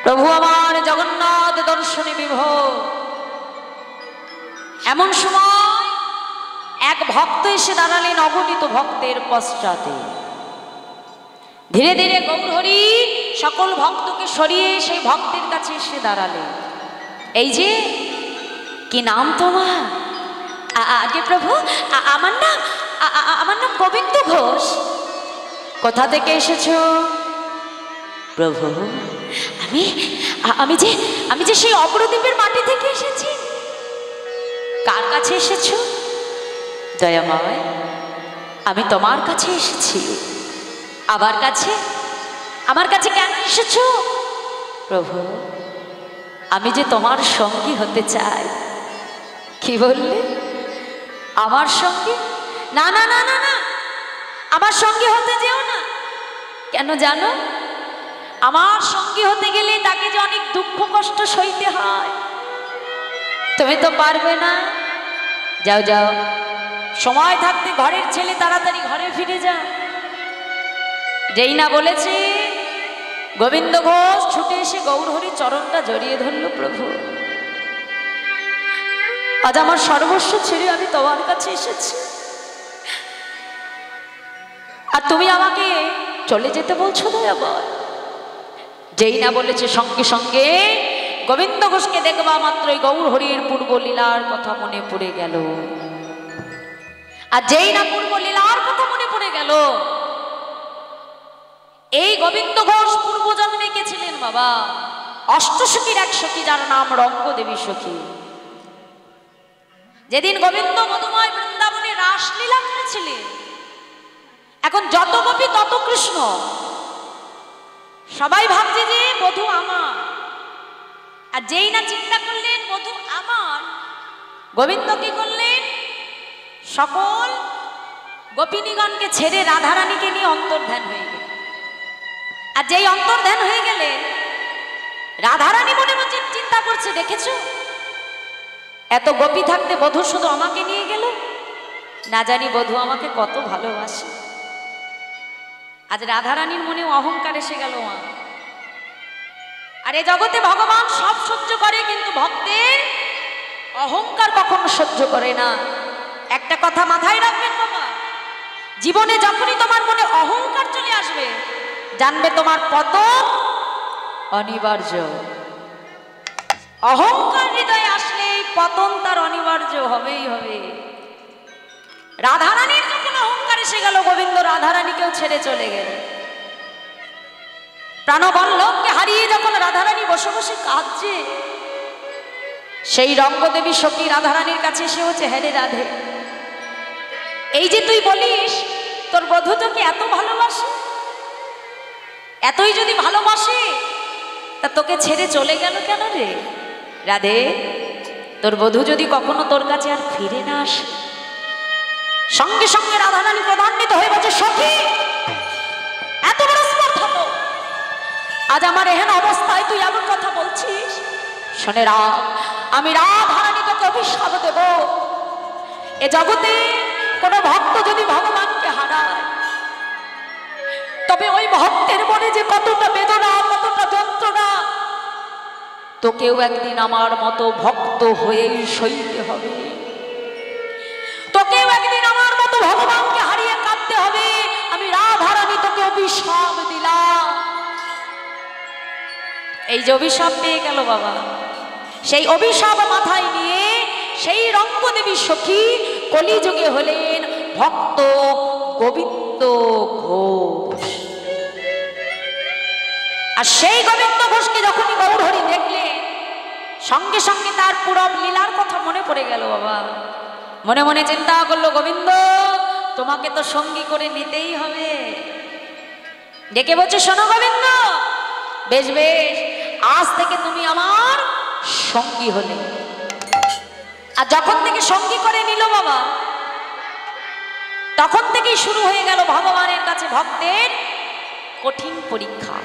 প্রভু আমার জগন্নাথ দর্শনে বিভোর। এমন সময় এক ভক্ত এসে দাঁড়ালেন অগণিত ভক্তের পশ্চাতে। ধীরে ধীরে গৌরহরি সকল ভক্তকে সরিয়ে সেই ভক্তের কাছে এসে দাঁড়ালেন। এই যে কি নাম তোমার? আগে প্রভু আমার নাম গোবিন্দ ঘোষ। কোথা থেকে এসেছো? প্রভু আমি যে সেই অগ্রদ্বীপের মাটি থেকে এসেছি। কার কাছে এসেছো? দয়াময়, আমি তোমার কাছে এসেছি। আমার কাছে কেন এসেছো? প্রভু, আমি যে তোমার সঙ্গী হতে চাই। কি বললে? আমার সঙ্গী? না না না না না, আমার সঙ্গী হতে যেও না। কেন জানো? আমার সঙ্গী হতে গেলে তাকে যে অনেক দুঃখ কষ্ট সইতে হয়। তুমি তো পারবে না। যাও যাও, সময় থাকতে ঘরের ছেলে তাড়াতাড়ি ঘরে ফিরে যাও। যেই না বলেছে, গোবিন্দ ঘোষ ছুটে এসে গৌরহরির চরণটা জড়িয়ে ধরল। প্রভু, আজ আমার সর্বস্ব ছেড়ে আমি তোমার কাছে এসেছি, আর তুমি আমাকে চলে যেতে বলছো দয়াময়। যেই না বলেছে, সঙ্গে সঙ্গে গোবিন্দ ঘোষকে দেখবা মাত্রই গৌরহরির পূর্ব লীলার কথা মনে পড়ে গেল। আর যেই না পূর্ব লীলার কথা মনে পড়ে গেল, এই গোবিন্দ ঘোষ পূর্ব জন্মে কে ছিলেন বাবা? অষ্টসখীর এক সখী, যার নাম রঙ্গদেবী সখী। যেদিন গোবিন্দ মধুময় বৃন্দাবনে রাসলীলা করেছিলেন, এখন যত গোপী তত কৃষ্ণ। সবাই ভাবছে যে বধূ আমার, আর যেই না চিন্তা করলেন বধূ আমার, গোবিন্দ কি করলেন? সকল গোপিনীগণকে ছেড়ে রাধারানীকে নিয়ে অন্তর্ধান হয়ে গেল। আর যেই অন্তর্ধান হয়ে গেলে রাধারানী মনে মনে চিন্তা করছে, দেখেছো এত গোপী থাকতে বধূ শুধু আমাকে নিয়ে গেল, না জানি বধূ আমাকে কত ভালোবাসে। আজ রাধারানীর মনে অহংকার এসে গেল। আর এ জগতে ভগবান সব সহ্য করে, কিন্তু ভক্তের অহংকার কখনো সহ্য করে না। একটা কথা মাথায় রাখবেন বাবা, জীবনে যখনই তোমার মনে অহংকার চলে আসবে, জানবে তোমার পতন অনিবার্য। অহংকার হৃদয়ে আসলে পতন তার অনিবার্য হবেই হবে। রাধারানীর যখন অহংকার এসে গেল, গোবিন্দ রাধারানীকেও ছেড়ে চলে গেল। প্রাণবল্লভকে হারিয়ে যখন রাধারানী বসে বসে কাঁদছে, সেই রঙ্গদেবী সখী রাধারানীর কাছে এসে হচ্ছে, হ্যাঁ রে রাধে, এই যে তুই বলিস তোর বধূ তোকে এত ভালোবাসে, এতই যদি ভালোবাসে তা তোকে ছেড়ে চলে গেল কেন রে? রাধে, তোর বধূ যদি কখনো তোর কাছে আর ফিরে না আসে। সঙ্গে সঙ্গে রাধারানী ক্রোধান্বিত হয়ে বলছে, সখী এত বড় স্পর্ধা তো, আজ আমার এহেন অবস্থায় তুই এমন কথা বলছিস? শোনে রাম, আমি রাধারানী তোকে অভিশাপ দেব। এ জগতে কোন ভক্ত যদি ভগবানকে হারায়, তবে ওই ভক্তের মনে যে কতটা বেদনা, কতটা যন্ত্রণা, তোকেও একদিন আমার মতো ভক্ত হয়েই সইতে হবে। তোকেও একদিন আমার মতো ভগবানকে হারিয়ে কাঁদতে হবে। আমি রাধারানী তোকে অভিশাপ দিলাম। এই যে অভিশাপ পেয়ে গেল বাবা, সেই অভিশাপ মাথায় নিয়ে সেই রঙ্গদেবী সখী কলিযুগে হলেন ভক্ত গোবিন্দ ঘোষ। আর সেই গোবিন্দ ঘোষকে যখনই গৌরহরি দেখলে, সঙ্গে সঙ্গে তার পুরব লীলার কথা মনে পড়ে গেল বাবা। মনে মনে চিন্তা করলো, গোবিন্দ তোমাকে তো সঙ্গী করে নিতেই হবে। ডেকে বলছে, শোনো গোবিন্দ, বেশ বেশ, আজ থেকে তুমি আমার সঙ্গী হলে। আর যখন থেকে সঙ্গী করে নিল বাবা, তখন থেকেই শুরু হয়ে গেল ভগবানের কাছে ভক্তের কঠিন পরীক্ষা।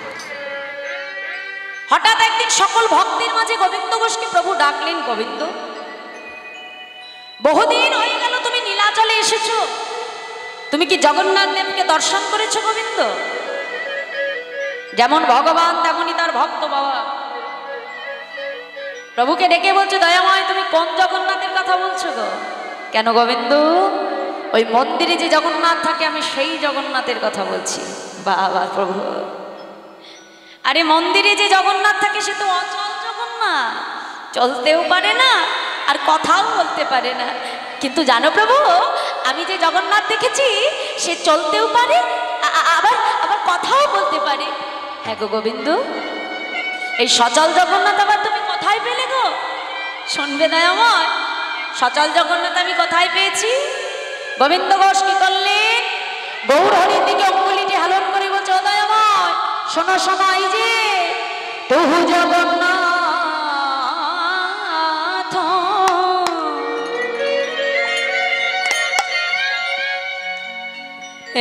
হঠাৎ একদিন সকল ভক্তের মাঝে গোবিন্দ ঘোষকে প্রভু ডাকলেন, গোবিন্দ, বহুদিন হয়ে গেল তুমি নীলাচলে এসেছো, তুমি কি জগন্নাথ দেবকে দর্শন করেছো গোবিন্দ? যেমন ভগবান তেমনি তার ভক্ত বাবা। প্রভুকে ডেকে বলছে, দয়াময় তুমি কোন জগন্নাথের কথা বলছো গো? কেন গোবিন্দ? ওই মন্দিরে যে জগন্নাথ থাকে আমি সেই জগন্নাথের কথা বলছি। বাবা প্রভু, আরে মন্দিরে যে জগন্নাথ থাকে সে তো অচল জগন্নাথ, চলতেও পারে না আর কথাও বলতে পারে না। কিন্তু জানো প্রভু, আমি যে জগন্নাথ দেখেছি সে চলতেও পারে আবার আবার কথাও বলতে পারে। হ্যাঁ গো গোবিন্দ, এই সচল জগন্নাথ আবার তুমি কোথায় পেলে গো? শুনবে দয়াময়, সচল জগন্নাথ আমি কোথায় পেয়েছি? গোবিন্দ ঘোষ কি করলেন? গৌর হরির দিকে অঙ্গুলিটি হেলন করে বলছে, ও দয়াময় শোনো শোনো, এই যে তহু জগন্নাথ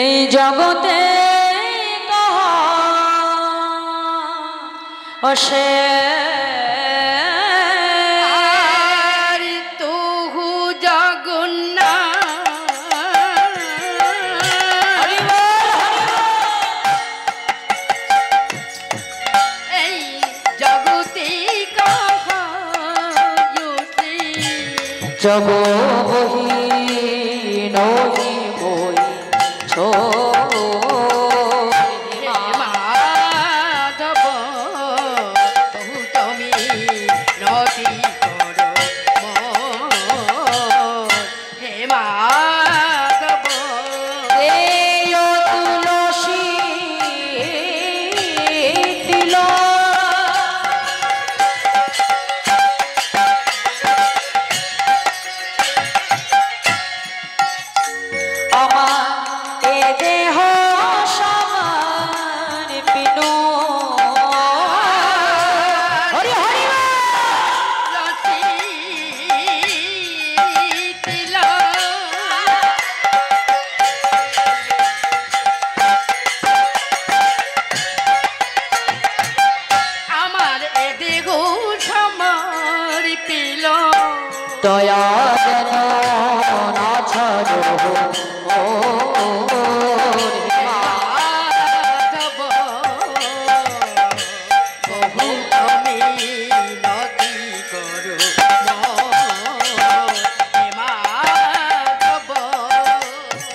এই জগতে সে তহু জগন্নাথ এই জগতে জগ বহি নহি বই ছো দয়া যেন না ছাড়ো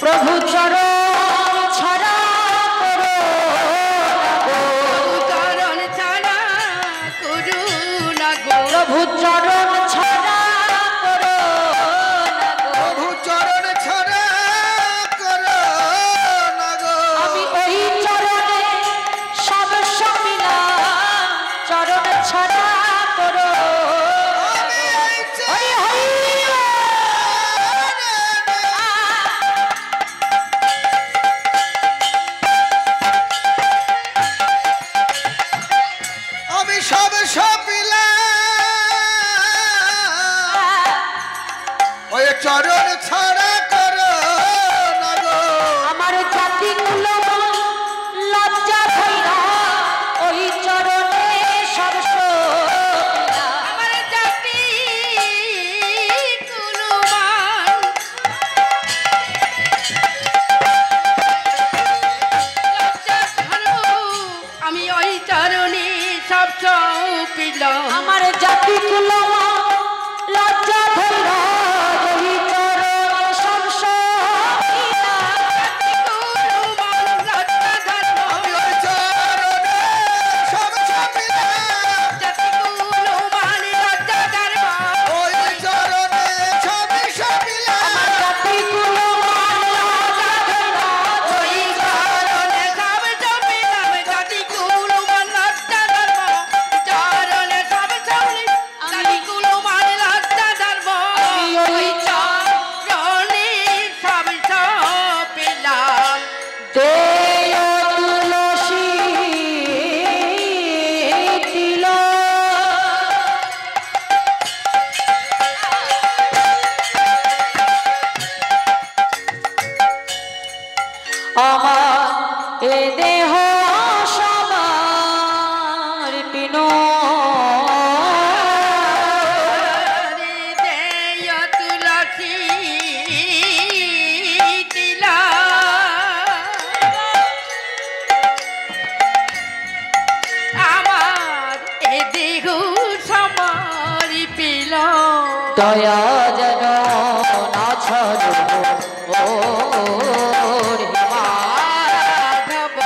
প্রভু চরণ ছাড়া করো প্রভু চরণ ছাড়া চরণ ছাড়া করো না গো। আমার জাতি গুলো লজ্জা ধইরা ওই চরণে সব আমার জাতি গুলো লজ্জা ধরো আমি ওই চরণে সব সৌপিলাম। আমার জাতি গুলো লজ্জা ধইরা দয়া যেন না ছাড়ো ও রে মাধব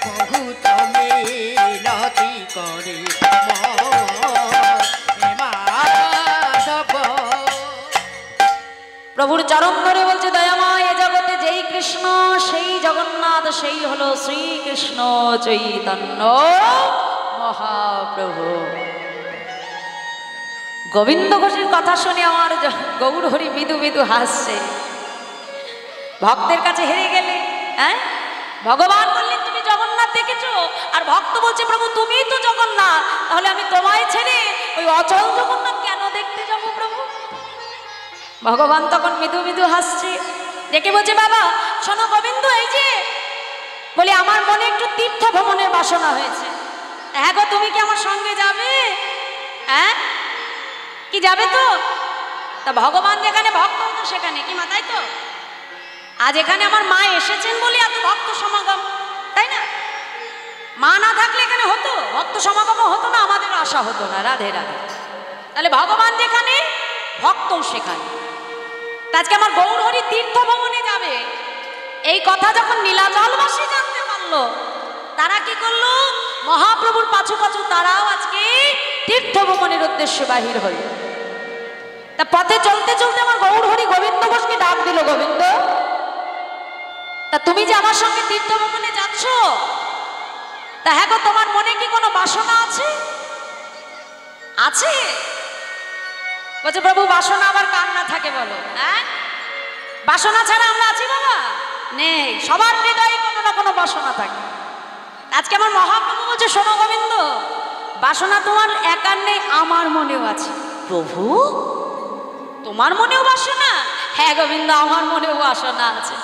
বহুত মিনতি করি মাধব। প্রভুর চরণ ধরে বলছে দয়াময় এ জগতে যেই কৃষ্ণ সেই জগন্নাথ সেই হলো শ্রীকৃষ্ণ চৈতন্য মহাপ্রভু। গোবিন্দ ঘোষের কথা শুনে আমার গৌর হরি মৃদু মৃদু হাসছে। ভক্তের কাছে হেরে গেলে, হ্যাঁ ভগবান বললেন তুমি জগন্নাথ দেখেছো, আর ভক্ত বলছে প্রভু তুমিই তো জগন্নাথ, তাহলে আমি তোমায় ছেড়ে ওই অচল জগন্নাথ কেন দেখতে যাব প্রভু? ভগবান তখন মৃদু মৃদু হাসছে, দেখে বলছে বাবা শোনো গোবিন্দ, এই যে বলি আমার মনে একটু তীর্থ ভ্রমণের বাসনা হয়েছে। হ্যাঁ গো তুমি কি আমার সঙ্গে যাবে? হ্যাঁ কি যাবে তো? তা ভগবান যেখানে ভক্ত হতো সেখানে কি মা, তাই তো? আজ এখানে আমার মা এসেছেন বলে এত ভক্ত সমাগম, তাই না? মা না থাকলে এখানে হতো ভক্ত সমাগম হতো না, আমাদের আশা হতো না। রাধে রাধে। তাহলে ভগবান যেখানে ভক্ত সেখানে। আজকে আমার গৌর হরি তীর্থ ভ্রমণে যাবে, এই কথা যখন নীলাচলবাসী জানতে পারলো, তারা কি করলো? মহাপ্রভুর পাছু পাছু তারাও আজকে তীর্থ ভ্রমণের উদ্দেশ্যে বাহির হলো। তা পথে চলতে চলতে আমার গৌর হরি গোবিন্দ ঘোষকে ডাক দিল, গোবিন্দ তা তুমি যে আমার সঙ্গে তীর্থ ভ্রমণে যাচ্ছ, তা হ্যাঁ গো তোমার মনে কি কোনো বাসনা আছে? আছে? বলছে প্রভু বাসনা আবার কার না থাকে বলো? হ্যাঁ বাসনা ছাড়া আমরা আছি বাবা? নেই, সবার হৃদয়ে কোনো না কোনো বাসনা থাকে। আজকে আমার মহাপ্রভু বলছে শোনো গোবিন্দ, বাসনা তোমার একার নেই, আমার মনেও আছে। প্রভু তোমার মনেও বাসনা? হ্যাঁ গোবিন্দ আমার মনেও বাসনা আছে।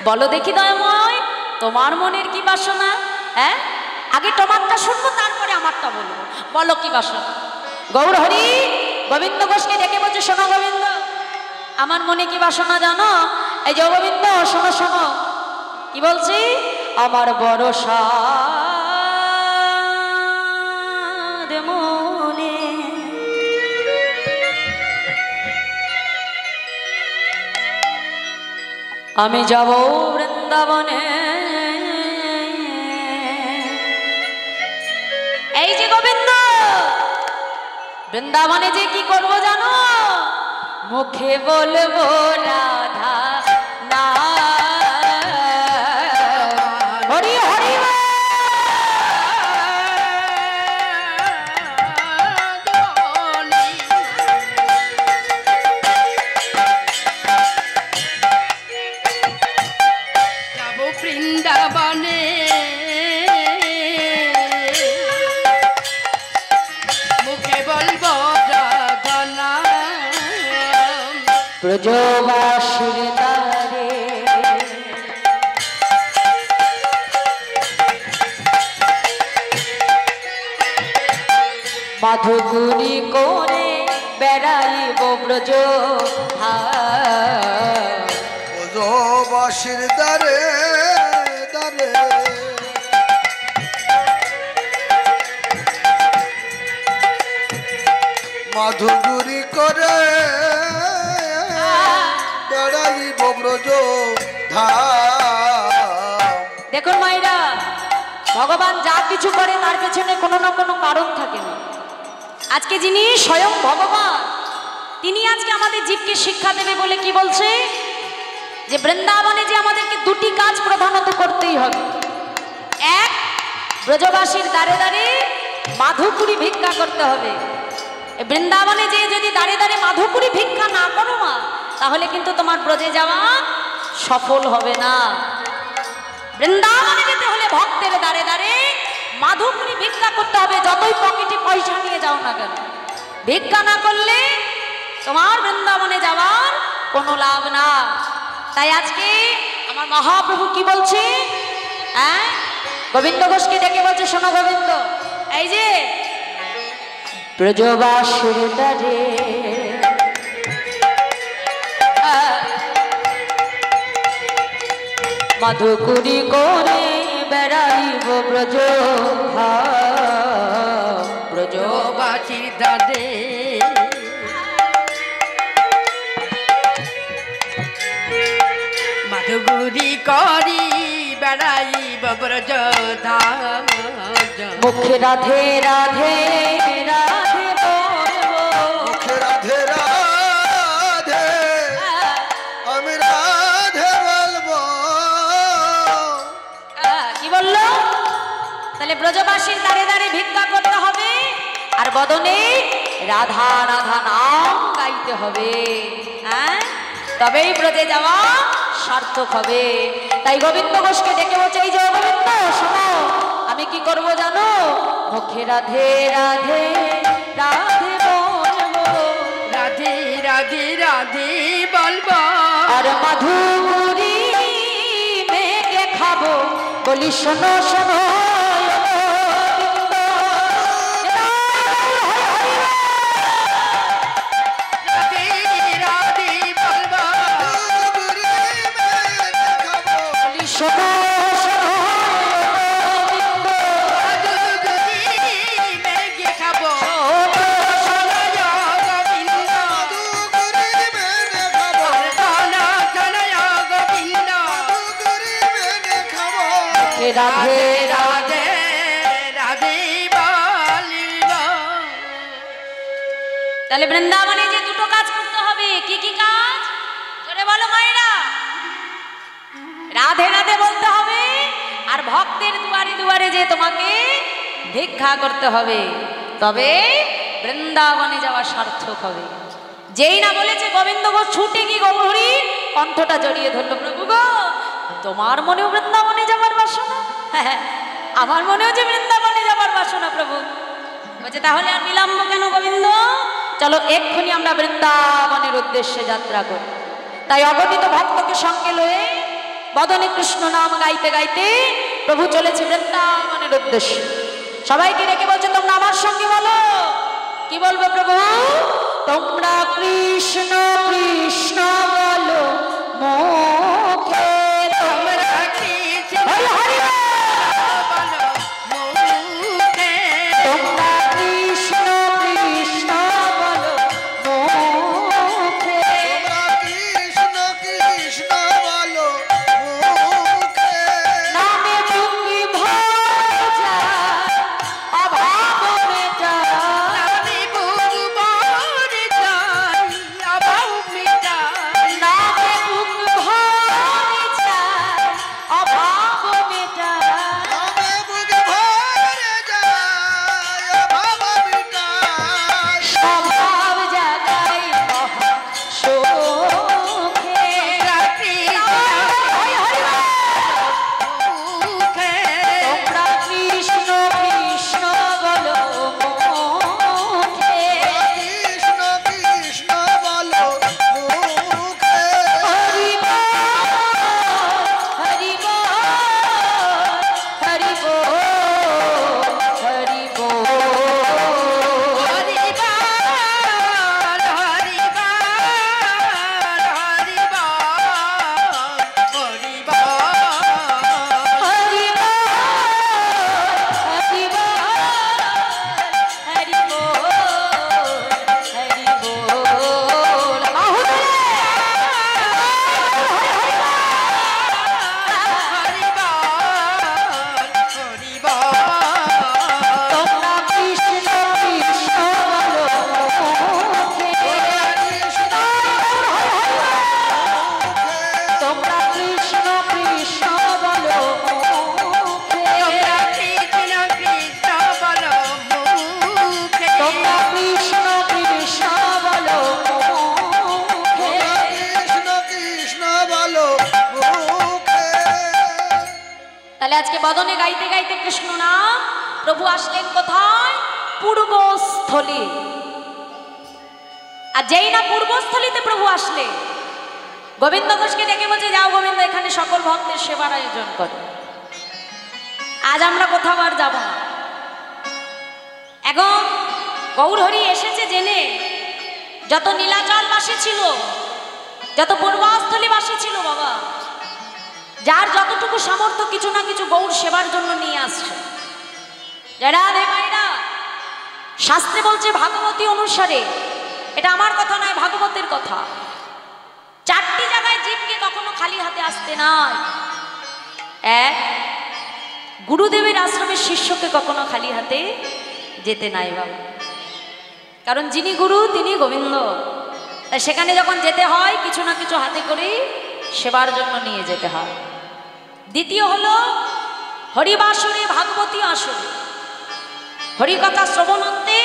বলো দেখি দয়াময় তোমার মনের কি বাসনা? হ্যাঁ আগে তোমারটা শুনবো তারপরে আমারটা বলবো, বলো কি বাসনা? গৌর হরি গোবিন্দ ঘোষকে ডেকে বলছে শোনো গোবিন্দ আমার মনে কি বাসনা জানো? এই যে গোবিন্দ শোনো শোনো কি বলছি, আমার বড় সাধ মনে আমি যাব বৃন্দাবনে। এই যে গোবিন্দ বৃন্দাবনে যে কি করব জানো? মুখে বলবো রাধা না হরি হরি যাব বৃন্দাবনে মুখে বলবো রাধা নাম। ব্রজবাসীর দ্বারে মাধুগুরি করে বেড়াইব ব্রজ ব্রজবাসীর দ্বারে দ্বারে মাধুগুরি করে বেড়াইব ব্রজ ধাম। দেখুন মাইরা, ভগবান যা কিছু করে তার পেছনে কোনো না কোনো কারণ থাকে না। আজকে যিনি স্বয়ং ভগবান তিনি আজকে আমাদের জীবকে শিক্ষা দেবে বলে কি বলছে যে বৃন্দাবনে যে আমাদেরকে দুটি কাজ প্রধানত করতেই হবে। এক, ব্রজবাসীর দ্বারে দ্বারে মাধুপুরী ভিক্ষা করতে হবে। বৃন্দাবনে যে যদি দাঁড়ে দাঁড়ে মাধুপুরী ভিক্ষা না করো মা, তাহলে কিন্তু তোমার ব্রজে যাওয়া সফল হবে না। বৃন্দাবনে যেতে হলে ভক্তের দাঁড়ে দাঁড়ে মাধুপুরী ভিক্ষা করতে হবে, যতই পকেটে পয়সা নিয়ে যাও না কেন। ভিক্ষা না করলে তোমার বৃন্দাবনে যাওয়ার কোনো লাভ না। তাই আজকে আমার মহাপ্রভু কি বলছে, হ্যাঁ গোবিন্দ ঘোষকে ডেকে বলছে শোনো গোবিন্দ, এই যে ব্রজবাসীর দ্বারে মাধুকুরি করে বেড়াইব ব্রজ ব্রজবাসীর দ্বারে গুরি করি বেড়াই ব্রজ ধাম মুখে রাধে রাধে রাধে বলবো। মুখে রাধে রাধে আমি রাধে বলবো। কি বললো? তাহলে ব্রজবাসীর দাঁড়ে দাঁড়ে ভিক্ষা করতে হবে আর বদনে রাধা রাধা নাম গাইতে হবে, হ্যাঁ, তবেই ব্রজে যাওয়া সার্থক হবে। তাই গোবিন্দ ঘোষকে ডেকে বলছে, এই যে গোবিন্দ শোনো, আমি কি করব জানো? মুখে রাধে রাধে রাধে বলবো, রাধে রাধে রাধে বলবো আর মাধুরী মেঘে খাবো, বলি শোনো শোনো রাধে রাধে বলবো বলি শোনো শোনো মেঘে খাবো রাধে রাধে রাধে বলিব। তাহলে বৃন্দাবনে যে দুটো কাজ করতে হবে, কি কি কাজ জোরে বলো মায়েরা? রাধে রাধে বলতে হবে আর ভক্তের দুয়ারে দুয়ারে যে তোমাকে ভিক্ষা করতে হবে, তবে বৃন্দাবনে যাওয়া সার্থক হবে। যেই না বলেছে গোবিন্দ ঘোষ ছুটে কি গৌরী কণ্ঠটা জড়িয়ে ধরলো, প্রভু গো তোমার মনেও বৃন্দাবনে যাবার বাসনা? হ্যাঁ, আমার মনেও যে বৃন্দাবনে যাবার বাসনা প্রভু। বলছে তাহলে আর বিলম্ব কেন গোবিন্দ, চলো এক্ষুনি আমরা বৃন্দাবনের উদ্দেশ্যে যাত্রা করি। তাই অগণিত ভক্তকে সঙ্গে লয়ে বদনে কৃষ্ণ নাম গাইতে গাইতে প্রভু চলেছে বৃন্দাবনের উদ্দেশ্যে। সবাইকে রেখে বলছে তোমরা আমার সঙ্গে বলো, কি বলবো প্রভু? তোমরা কৃষ্ণ কৃষ্ণ বলো মুখে, তোমরা কৃষ্ণ হরি হরি বল। বলো মুখে তোমরা কৃষ্ণ কৃষ্ণ বলো মুখে, কৃষ্ণ কৃষ্ণ বলো মুখে। নামে মুক্তি ভরে যায়, অভাব মেটায়। আমি বুক ভরে যাই অভাব মিটাই নামে মুক্তি ভরে যায়, অভাব মেটায়। আমি বুক ভরে যায় ভাব মিটাই। স্বভাব জাগায় মহা সুখে। হরি হরি বল। মুখে তোমরা কৃষ্ণ কৃষ্ণ বলো মুখে, কৃষ্ণ কৃষ্ণ বলো মুখে। হরি বল হরি বল হরি বল হরি বল। হরি বল হরি বল হরি বল হরি বল হরি বল হরি বল হরি বল হরি বল। বাহুরে হরি বল হরি বল তোমরা কৃষ্ণ কৃষ্ণ বলো মুখে, তোমরা কৃষ্ণ কৃষ্ণ বলো মুখে, তোমরা কৃষ্ণ কৃষ্ণ বলো মুখে তোমরা কৃষ্ণ কৃষ্ণ বলো মুখে। কৃষ্ণ কৃষ্ণ বলো মুখে। তাহলে আজকে বদনে গাইতে গাইতে কৃষ্ণ নাম প্রভু আসলেন কোথায়? পূর্বস্থলী। আর যেই না পূর্বস্থলীতে প্রভু আসলে গোবিন্দ ঘোষকে ডেকে বলছে যাও গোবিন্দ এখানে সকল ভক্তের সেবার আয়োজন করো। আজ আমরা কোথাও আর যাব না। এখন গৌরহরি এসেছে জেনে যত নীলাচলবাসী ছিল, যত পূর্বস্থলীবাসী ছিল বাবা, যার যতটুকু সামর্থ্য কিছু না কিছু গৌর সেবার জন্য নিয়ে আসছে। যারা মায়েরা শাস্ত্রে বলছে ভাগবতী অনুসারে, এটা আমার কথা নয়, ভাগবতের কথা, 4টি জায়গায় জীবকে কখনো খালি হাতে আসতে নাই। এক, গুরুদেবের আশ্রমের শিষ্যকে কখনো খালি হাতে যেতে নাই বাবা, কারণ যিনি গুরু তিনি গোবিন্দ। তাই সেখানে যখন যেতে হয় কিছু না কিছু হাতে করেই সেবার জন্য নিয়ে যেতে হয়। দ্বিতীয় হলো হরিবাসরে ভাগবতী আসরে হরিকথা শ্রবণান্তে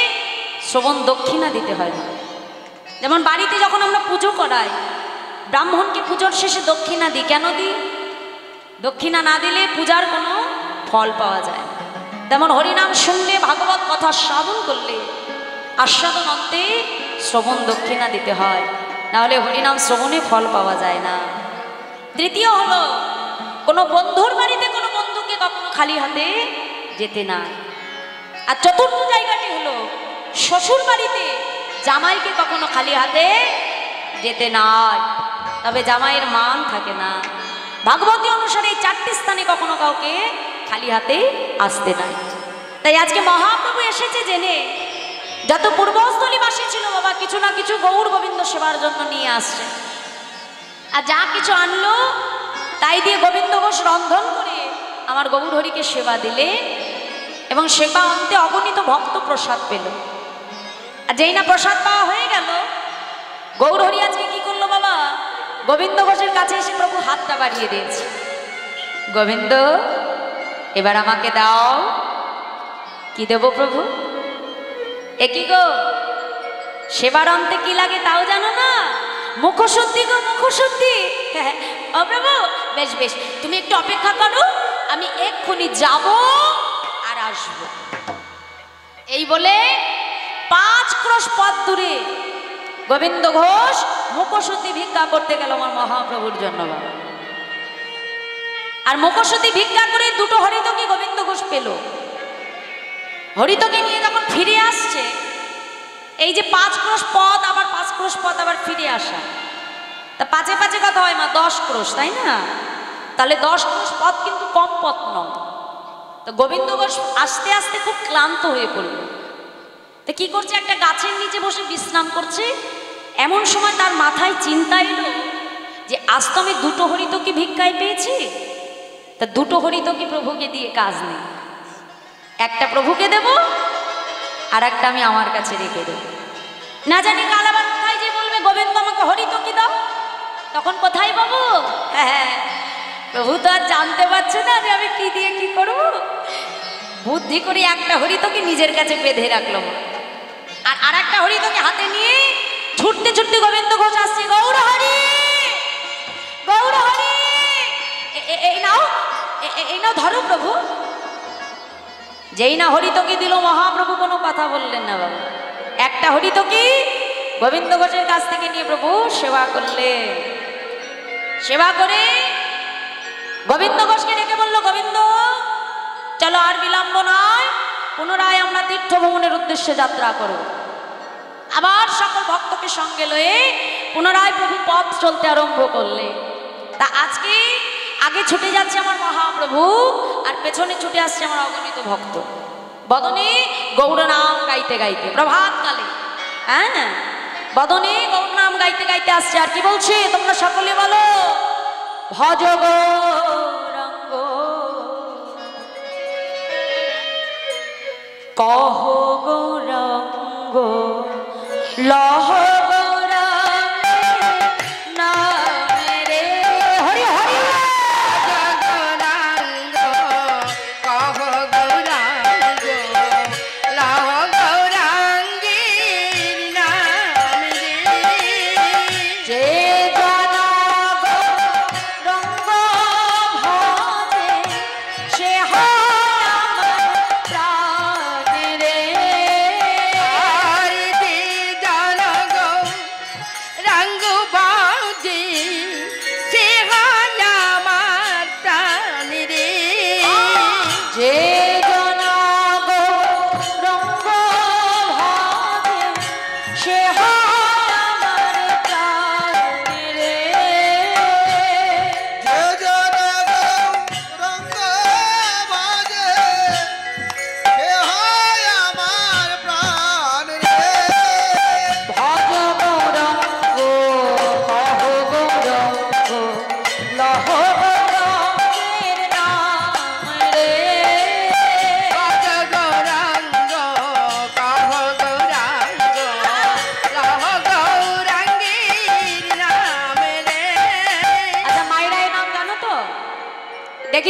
শ্রবণ দক্ষিণা দিতে হয় না। যেমন বাড়িতে যখন আমরা পুজো করাই, ব্রাহ্মণকে পুজোর শেষে দক্ষিণা দিই। কেন দিই? দক্ষিণা না দিলে পূজার কোনো ফল পাওয়া যায় না। তেমন হরিনাম শুনলে, ভাগবত কথা শ্রবণ করলে আস্বাদন অন্তে শ্রবণ দক্ষিণা দিতে হয়, নাহলে হরিনাম শ্রবণে ফল পাওয়া যায় না। তৃতীয় হলো কোনো বন্ধুর বাড়িতে কোনো বন্ধুকে কখনো খালি হাতে যেতে না। আর চতুর্থ জায়গাটি হলো শ্বশুর বাড়িতে জামাইকে কখনো খালি হাতে যেতে নাই, তবে জামাইয়ের মান থাকে না। ভাগবতী অনুসারে এই চারটি স্থানে কখনো কাউকে খালি হাতে আসতে নাই। তাই আজকে মহাপ্রভু এসেছে জেনে যত পূর্বস্থলীবাসী ছিল বাবা কিছু না কিছু গৌর গোবিন্দ সেবার জন্য নিয়ে আসছে। আর যা কিছু আনলো তাই দিয়ে গোবিন্দ ঘোষ রন্ধন করে আমার গৌর হরিকে সেবা দিলে, এবং সেবা অন্তে অগণিত ভক্ত প্রসাদ পেল। আর যেই না প্রসাদ পাওয়া হয়ে গেল, গৌর হরি আজকে কি করলো বাবা, গোবিন্দ ঘোষের কাছে এসে প্রভু হাতটা বাড়িয়ে দিয়েছে। গোবিন্দ, এবার আমাকে দাও। কি দেব প্রভু? এ কি গো, সেবার অন্তে কি লাগে তাও জানো না? মুখশুদ্ধি গো, মুখশুদ্ধি। ও প্রভু, বেশ বেশ, তুমি একটু অপেক্ষা করো, আমি এক্ষুনি যাব আর আসবো। এই বলে 5 ক্রোশ পথ দূরে গোবিন্দ ঘোষ মুখশুদ্ধি ভিক্ষা করতে গেল আমার মহাপ্রভুর জন্য বাবা। আর মুখশুদ্ধি ভিক্ষা করে 2টো হরিতকে গোবিন্দ ঘোষ পেল। হরিতকে নিয়ে যখন ফিরে আসছে, এই যে 5 ক্রোশ পথ আবার 5 ক্রোশ পথ আবার ফিরে আসা, তা 5-এ 5-এ কত হয় মা? 10 ক্রোশ, তাই না? তাহলে 10 ক্রোশ পথ কিন্তু কম পথ নয়। তো গোবিন্দ ঘোষ আস্তে আস্তে খুব ক্লান্ত হয়ে পড়ল। তো কি করছে, একটা গাছের নিচে বসে বিশ্রাম করছে। এমন সময় তার মাথায় চিন্তা এলো যে আজ তো আমি 2টো হরিতকি ভিক্ষায় পেয়েছি, তা 2টো হরিতকি প্রভুকে দিয়ে কাজ নেই। একটা প্রভুকে দেব আর একটা আমি আমার কাছে রেখে দেব। না জানি কাল আবার কোথায় যে বলবে গোবিন্দ আমাকে হরিতকি দাও, তখন কোথায় পাবো? হ্যাঁ, প্রভু তো আর জানতে পারছে না যে আমি কি দিয়ে কি করব। বুদ্ধি করে একটা হরিতকি নিজের কাছে বেঁধে রাখলো, আর আরেকটা হরিতকি হাতে নিয়ে ছুটতে ছুটতে গোবিন্দ ঘোষ আসছে। গৌর হরি, গৌর হরি, এই নাও, এই নাও ধরো প্রভু। যেই না হরিতকি দিল, মহাপ্রভু কোনো কথা বললেন না বাবা। একটা হরিতকি গোবিন্দ ঘোষের কাছ থেকে নিয়ে প্রভু সেবা করলে। সেবা করে গোবিন্দ ঘোষকে ডেকে বলল, গোবিন্দ চলো, আর বিলম্ব নয়, পুনরায় আমরা তীর্থ ভ্রমণের উদ্দেশ্যে যাত্রা করব। আবার সকল ভক্তকে সঙ্গে লয়ে পুনরায় প্রভু পথ চলতে আরম্ভ করলে। তা আজকে আগে ছুটে যাচ্ছে আমার মহাপ্রভু, আর পেছনে ছুটে আসছে আমার অগণিত ভক্ত। বদনে গৌর নাম গাইতে গাইতে প্রভাত কালে, হ্যাঁ, বদনে গৌর নাম গাইতে গাইতে আসছে। আর কি বলছে তোমরা সকলে বলো, ভজ গৌরাঙ্গ কহ গৌরাঙ্গ লহ জনগ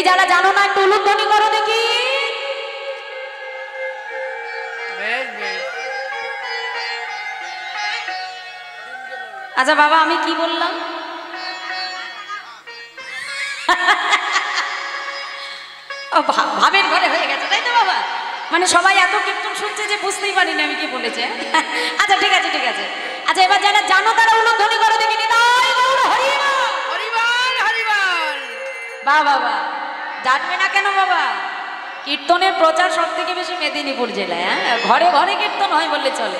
যারা জানো না একটু উলুধ্বনি করো দেখি। বেশ বেশ। আচ্ছা বাবা আমি কি বললাম? ও ভাবের ঘরে হয়ে গেছে তাই তো বাবা? মানে সবাই এত কীর্তন শুনছে যে বুঝতেই পারিনি আমি কি বলেছে। আচ্ছা ঠিক আছে ঠিক আছে। আচ্ছা এবার যারা জানো তারা উলুধ্বনি করো দেখি। নিতাই গৌর হরি বল। হরিবল হরিবল। বাহ বাবা, জানবে না কেন বাবা? কীর্তনের প্রচার সব থেকে বেশি মেদিনীপুর জেলায়। হ্যাঁ, ঘরে ঘরে কীর্তন হয় বললে চলে।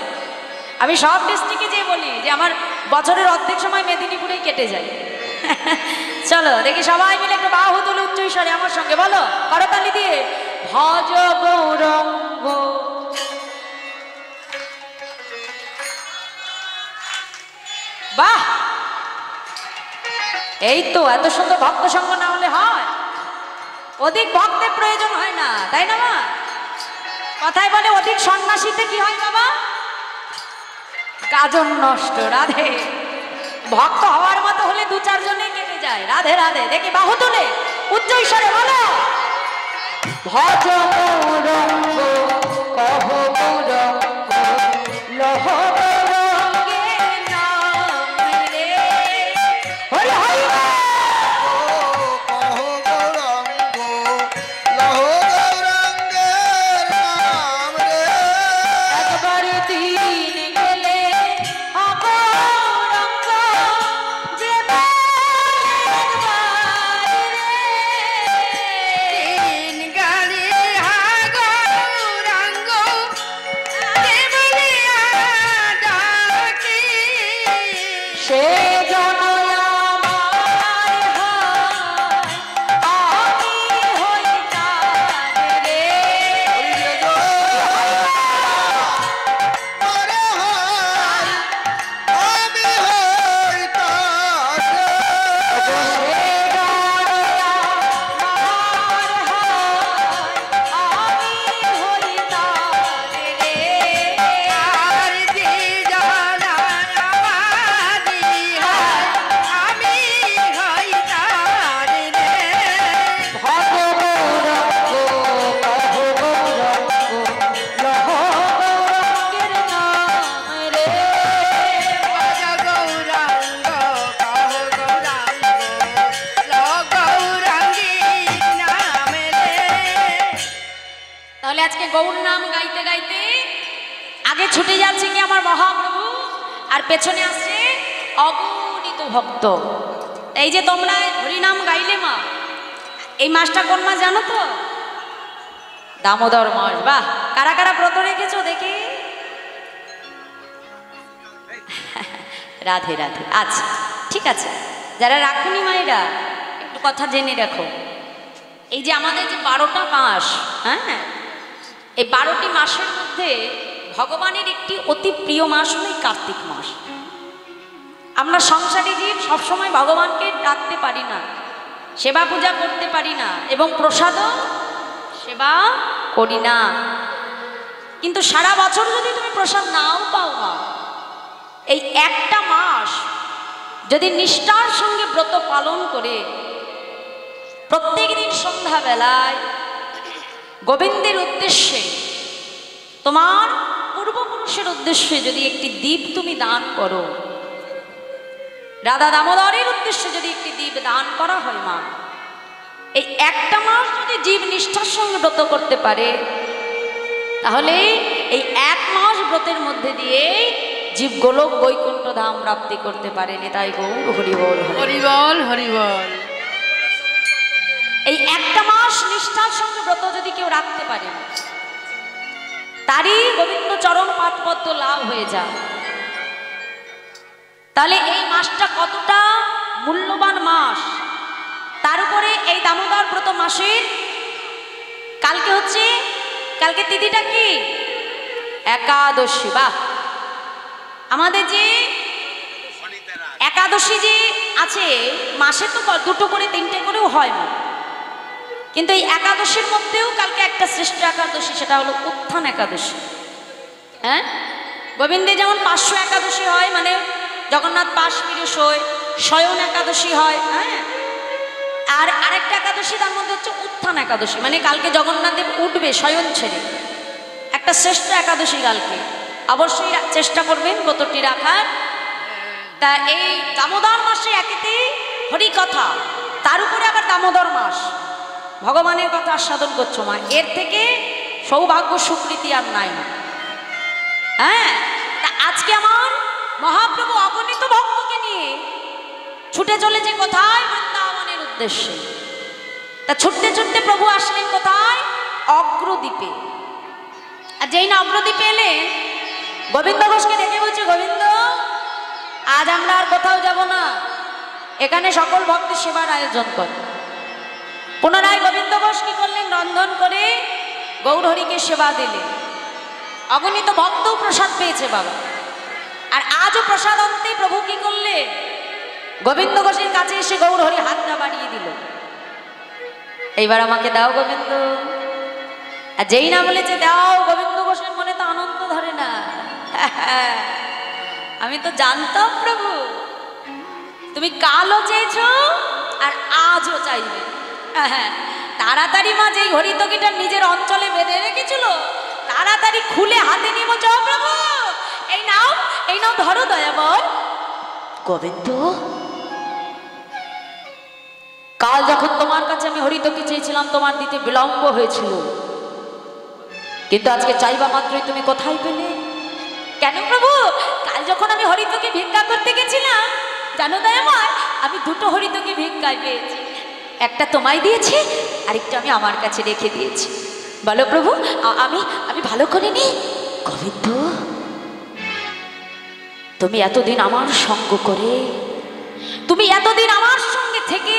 আমি সব ডিস্ট্রিক্টে যেয়ে বলি যে আমার বছরের অর্ধেক সময় মেদিনীপুরেই কেটে যায়। চলো দেখি সবাই মিলে একটু বাহু তুলে উচ্চ ঈশ্বরে আমার সঙ্গে বলো করতালি দিয়ে, ভজ গৌরঙ্গ। বাহ, এই তো এত সুন্দর ভক্ত সঙ্গ না হলে হয়? অধিক ভক্তের প্রয়োজন হয় না, তাই না মা? কথায় বলে অধিক সন্ন্যাসীতে কি হয় বাবা? গাজন নষ্ট। রাধে, ভক্ত হওয়ার মতো হলে দু চারজনে কেটে যায়। রাধে রাধে। দেখি বাহু তুলে উচ্চ ঈশ্বরে বলো, ভজ গৌরঙ্গ কহ গৌরঙ্গ লহ গৌরঙ্গের নাম রে। হরি হরি বল। কহ গৌরাঙ্গ, লহ গৌরাঙ্গের নাম রে। একবার দিন গেলে অগৌরঙ্গ যে বারের বারে রে। তিন গাড়ি গৌরাঙ্গ দেবলিয়া ডাকি। সে জনয় আমার হয়, আমি হই তার রে। হরিরে গো, মরে হয়, আমি হই তার। সে জনয় আমার হয়, আমি হই তার রে। আর যে জানা আমারি হয়, আমি হই তার রে। ভজ গৌরঙ্গ কহ গৌরঙ্গ লহ গৌরঙ্গের নাম রে। ভজ গৌরাঙ্গ কহ গৌরাঙ্গ ল গৌরাঙ্গীর নাম রে। তাহলে আজকে গৌর নাম গাইতে গাইতে আগে ছুটে যাচ্ছে কি আমার মহাপ্রভু, আর পেছনে আসছে অগণিত ভক্ত। এই যে তোমরা হরিনাম গাইলে মা, এই মাসটা কোন মাস জানো তো? দামোদর মাস। বাহ, কারা কারা ব্রত রেখেছো দেখি? রাধে রাধে। আচ্ছা ঠিক আছে, যারা রাখুনি মায়েরা একটু কথা জেনে রাখো। এই যে আমাদের যে 12টা মাস, হ্যাঁ, এই 12টি মাসের মধ্যে ভগবানের একটি অতি প্রিয় মাস হলো এই কার্তিক মাস। আমরা সংসারী জীব সবসময় ভগবানকে ডাকতে পারি না, সেবা পূজা করতে পারি না, এবং প্রসাদও সেবা করি না। কিন্তু সারা বছর যদি তুমি প্রসাদ নাও পাও মা, এই একটা মাস যদি নিষ্ঠার সঙ্গে ব্রত পালন করে প্রত্যেক দিন সন্ধ্যাবেলায় গোবিন্দের উদ্দেশ্যে, তোমার পূর্বপুরুষের উদ্দেশ্যে যদি একটি দ্বীপ তুমি দান করো, রাধা দামোদরের উদ্দেশ্যে যদি একটি দ্বীপ দান করা হয় মা, এই একটা মাস যদি জীব নিষ্ঠার সঙ্গে ব্রত করতে পারে, তাহলে এই এক মাস ব্রতের মধ্যে দিয়ে জীব গোলক বৈকুণ্ঠ ধাম প্রাপ্তি করতে পারে। নিতাই গৌর হরি বল। হরিবল হরিবল। এই একটা মাস নিষ্ঠার সঙ্গে ব্রত যদি কেউ রাখতে পারে, তারই গোবিন্দ চরণ পাদপদ্ম লাভ হয়ে যায়। তাহলে এই মাসটা কতটা মূল্যবান মাস, তার উপরে এই দামোদর ব্রত মাসের কালকে হচ্ছে, কালকে তিথিটা কি? একাদশী। বাহ, আমাদের যে একাদশী যে আছে মাসে তো দুটো করে তিনটে করেও হয় না, কিন্তু এই একাদশীর মধ্যেও কালকে একটা শ্রেষ্ঠ একাদশী, সেটা হলো উত্থান একাদশী। হ্যাঁ, গোবিন্দে যেমন 500 একাদশী হয়, মানে জগন্নাথ পাশ ফিরে শোয়, শয়ন একাদশী হয়। হ্যাঁ, আর আরেকটা একাদশী তার মধ্যে হচ্ছে উত্থান একাদশী, মানে কালকে জগন্নাথ দেব উঠবে শয়ন ছেড়ে, একটা শ্রেষ্ঠ একাদশী কালকে, অবশ্যই চেষ্টা করবেন কতটি রাখার। তা এই দামোদর মাসে একেতে হরি কথা, তার উপরে আবার দামোদর মাস, ভগবানের কথা আস্বাদন করছো মা, এর থেকে সৌভাগ্য সুকৃতি আর নাই না। হ্যাঁ, তা আজকে আমার মহাপ্রভু অগণিত ভক্তকে নিয়ে ছুটে চলেছে কোথায়? বৃন্দাবনের উদ্দেশ্যে। তা ছুটতে ছুটতে প্রভু আসলেন কোথায়? অগ্রদ্বীপে। আর যেই না অগ্রদ্বীপে এলে গোবিন্দ ঘোষকে ডেকে বলছে, গোবিন্দ আজ আমরা আর কোথাও যাব না, এখানে সকল ভক্তের সেবার আয়োজন কর। পুনরায় গোবিন্দ ঘোষ কি করলেন? রন্ধন করে গৌরহরিকে সেবা দিলেন। অগণিত ভক্ত প্রসাদ পেয়েছে বাবা। আর আজও প্রসাদ আনতে প্রভু কি করলে? গোবিন্দ ঘোষের কাছে এসে গৌরহরি হাতটা বাড়িয়ে দিল, এইবার আমাকে দাও গোবিন্দ। আর যেই না বলেছে দাও, গোবিন্দ ঘোষের মনে তো আনন্দ ধরে না। আমি তো জানতাম প্রভু তুমি কালও চেয়েছো আর আজও চাইবে। তাড়াতাড়ি মা যেই হরিতকিটা নিজের অঞ্চলে বেঁধে রেখেছিল তাড়াতাড়ি খুলে হাতে নিয়ে বলছো, প্রভু এই নাও, এই নাও ধরো দয়াবর। গোবিন্দ কাল যখন তোমার কাছে আমি হরিতকি চেয়েছিলাম তোমার দিতে বিলম্ব হয়েছিল, কিন্তু আজকে চাইবা মাত্রই তুমি কোথায় পেলে? কেন প্রভু? কাল যখন আমি হরিতকি ভিক্ষা করতে গেছিলাম জানো দয়াময়, আমি দুটো হরিতকি ভিক্ষায় পেয়েছি, একটা তোমায় দিয়েছি আরেকটা আমি আমার কাছে রেখে দিয়েছি। বলো প্রভু আমি ভালো করে নি। গোবিন্দ তুমি এতদিন আমার সঙ্গ করে, তুমি এতদিন আমার সঙ্গে থেকে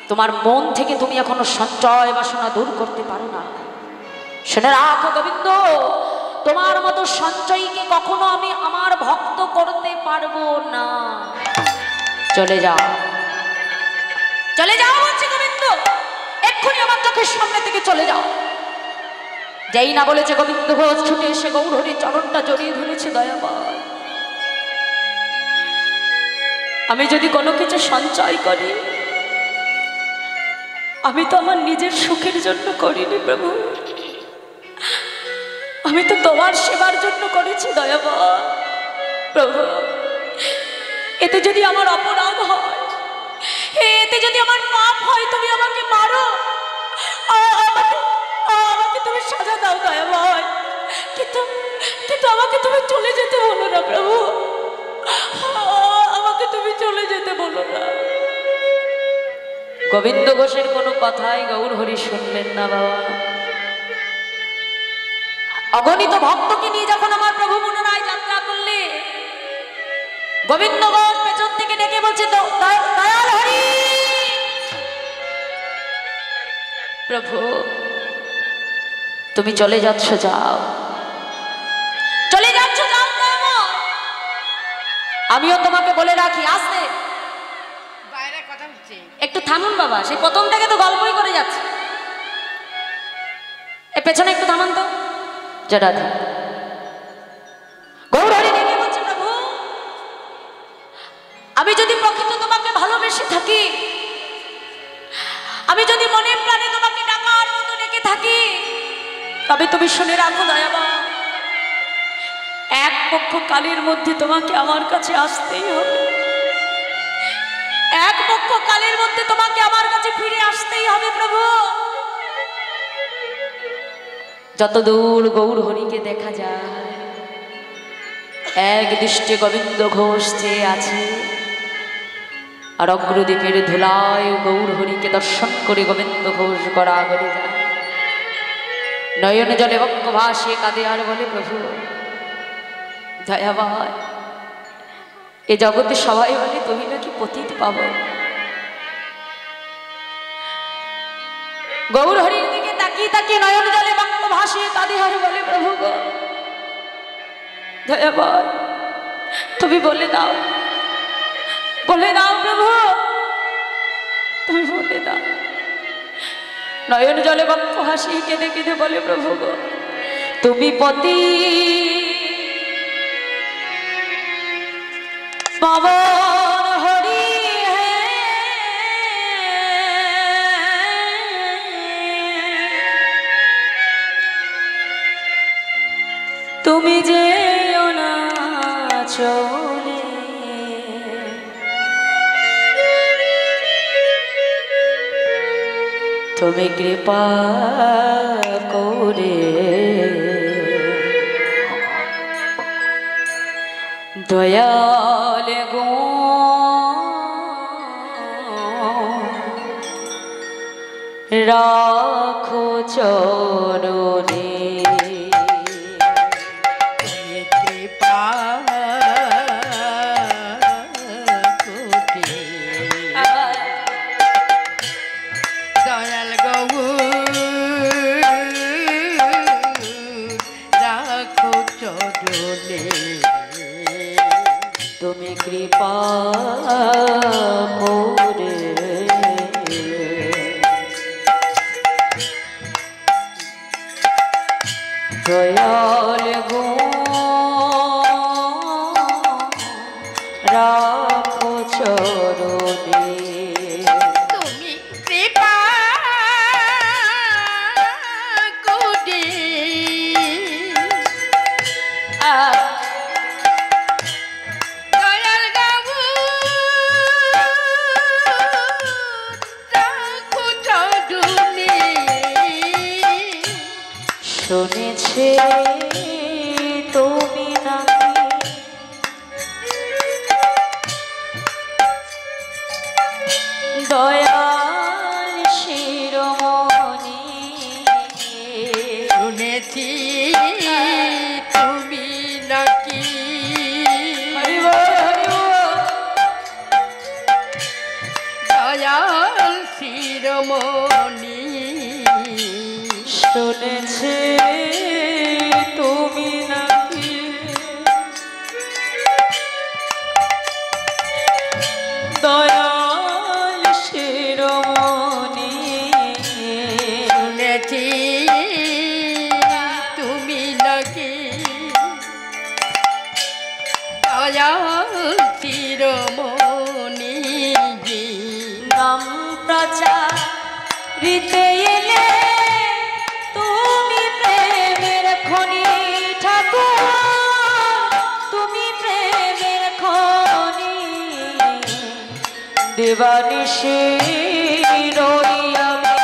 তোমার মন থেকে তুমি এখনো সঞ্চয় বাসনা দূর করতে পারো না। শুনে রাখো গোবিন্দ, তোমার মতো সঞ্চয়কে কখনো আমি আমার ভক্ত করতে পারবো না। চলে যাও, চলে যাও বলছে গোবিন্দ, এক্ষুনি আমার চোখের সামনে থেকে চলে যাও। যেই না বলেছে গোবিন্দ ঘোষ ছুটে এসে গৌরহরির চরণটা জড়িয়ে ধরেছে, দয়াময় আমি যদি কোনো কিছু সঞ্চয় করি আমি তো আমার নিজের সুখের জন্য করিনি প্রভু, আমি তো তোমার সেবার জন্য করেছি দয়াময়। প্রভু এতে যদি আমার অপরাধ হয়, এতে যদি আমার পাপ হয়, তুমি আমাকে মারো, আমাকে তুমি সাজা দাও দয়াময়, কিন্তু আমাকে তুমি চলে যেতে বলো না প্রভু, আমাকে তুমি চলে যেতে বলো না। গোবিন্দ ঘোষের কোনো কথাই গৌরহরি শুনলেন না বাবা। অগণিত ভক্তকে নিয়ে যখন আমার প্রভু পুনরায় যাত্রা করলে, গোবিন্দ ঘোষ পেছন থেকে ডেকে বলছে, দয়াল হরি। প্রভু তুমি চলে যাচ্ছ, যাও, চলে যাচ্ছ, যাও। আমিও তোমাকে বলে রাখি, আসতে বাইরে কথা হচ্ছে, একটু থামুন বাবা, সেই প্রথম থেকে তো গল্পই করে যাচ্ছে, এ পেছনে একটু থামান তো। যেটা গৌরহরি ডেকে বলছে, প্রভু আমি যদি প্রকৃত তোমাকে ভালোবেসে থাকি, আমি যদি মনে প্রাণে তোমাকে ডাকার মতো ডেকে থাকি, তবে তুমি শুনে রাখো দয়াময়, এক পক্ষ কালের মধ্যে তোমাকে আমার কাছে আসতেই হবে, এক পক্ষ কালের মধ্যে তোমাকে আমার কাছে ফিরে আসতেই হবে প্রভু। যতদূর গৌরহরিকে দেখা যায়, এক দৃষ্টে গোবিন্দ ঘোষ চেয়ে আছে, আর অগ্রদ্বীপের ধুলায় গৌরহরিকে দর্শন করে গোবিন্দ ঘোষ গড়াগড়ে যায়, নয়ন জলে বক্ষ ভাসিয়ে কাঁদে আর বলে, প্রভু দয়াময় এ জগতে সবাই বলে তুমি নাকি পতিত পাবন। গৌরহরির দিকে তাকিয়ে তাকিয়ে নয়ন জলে বক্ষ ভাসিয়ে কাঁদে আর বলে, প্রভু গো দয়াময় তুমি বলে দাও, বলে দাও প্রভু, তুমি বলে দাও। নয়ন জলে বক্ষ হাসিয়ে কেঁদে কেঁদে বলে, প্রভু গো তুমি পতি পাবন হরি হে তুমি যেও না চলে, তুমি কৃপা করে দয়াল গো রাখো চরণে। তুমি কৃপা করে দয়াল গৌ রাখো চরণে। তুমি কৃপা করে দয়াল গো রাখো চরণে। তুমি কৃপা করে দয়াল গৌ রাখো চরণে। শুনেছে তুমি নাকি দয়াল শিরোমণি, শুনেছি তুমি নাকি হরি বল, হরি বল। দয়াল শিরোমণি। শুনেছে তুমি নাকি দয়াল শিরোমণি, শুনেছি তুমি নাকি দয়াল শিরোমণি। নাম প্রচারিতে এলে তুমি প্রেমের খনি ঠাকুর, তুমি প্রেমের খনি দেবানিশি রই আমি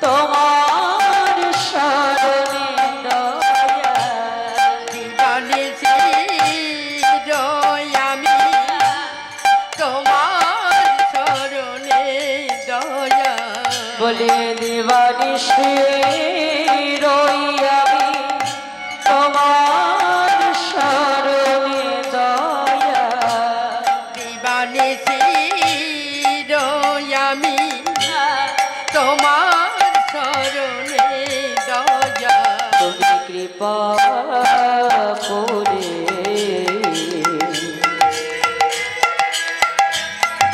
তোমার শরণে দয়া। দিবানিশি রই আমি তোমার শরণে দয়া। বলে দিবানিশি রই আমি তোমার শরণে দয়া। দিবানিশি রই আমি তোমার শরণে দয়া। তুমি কৃপা করে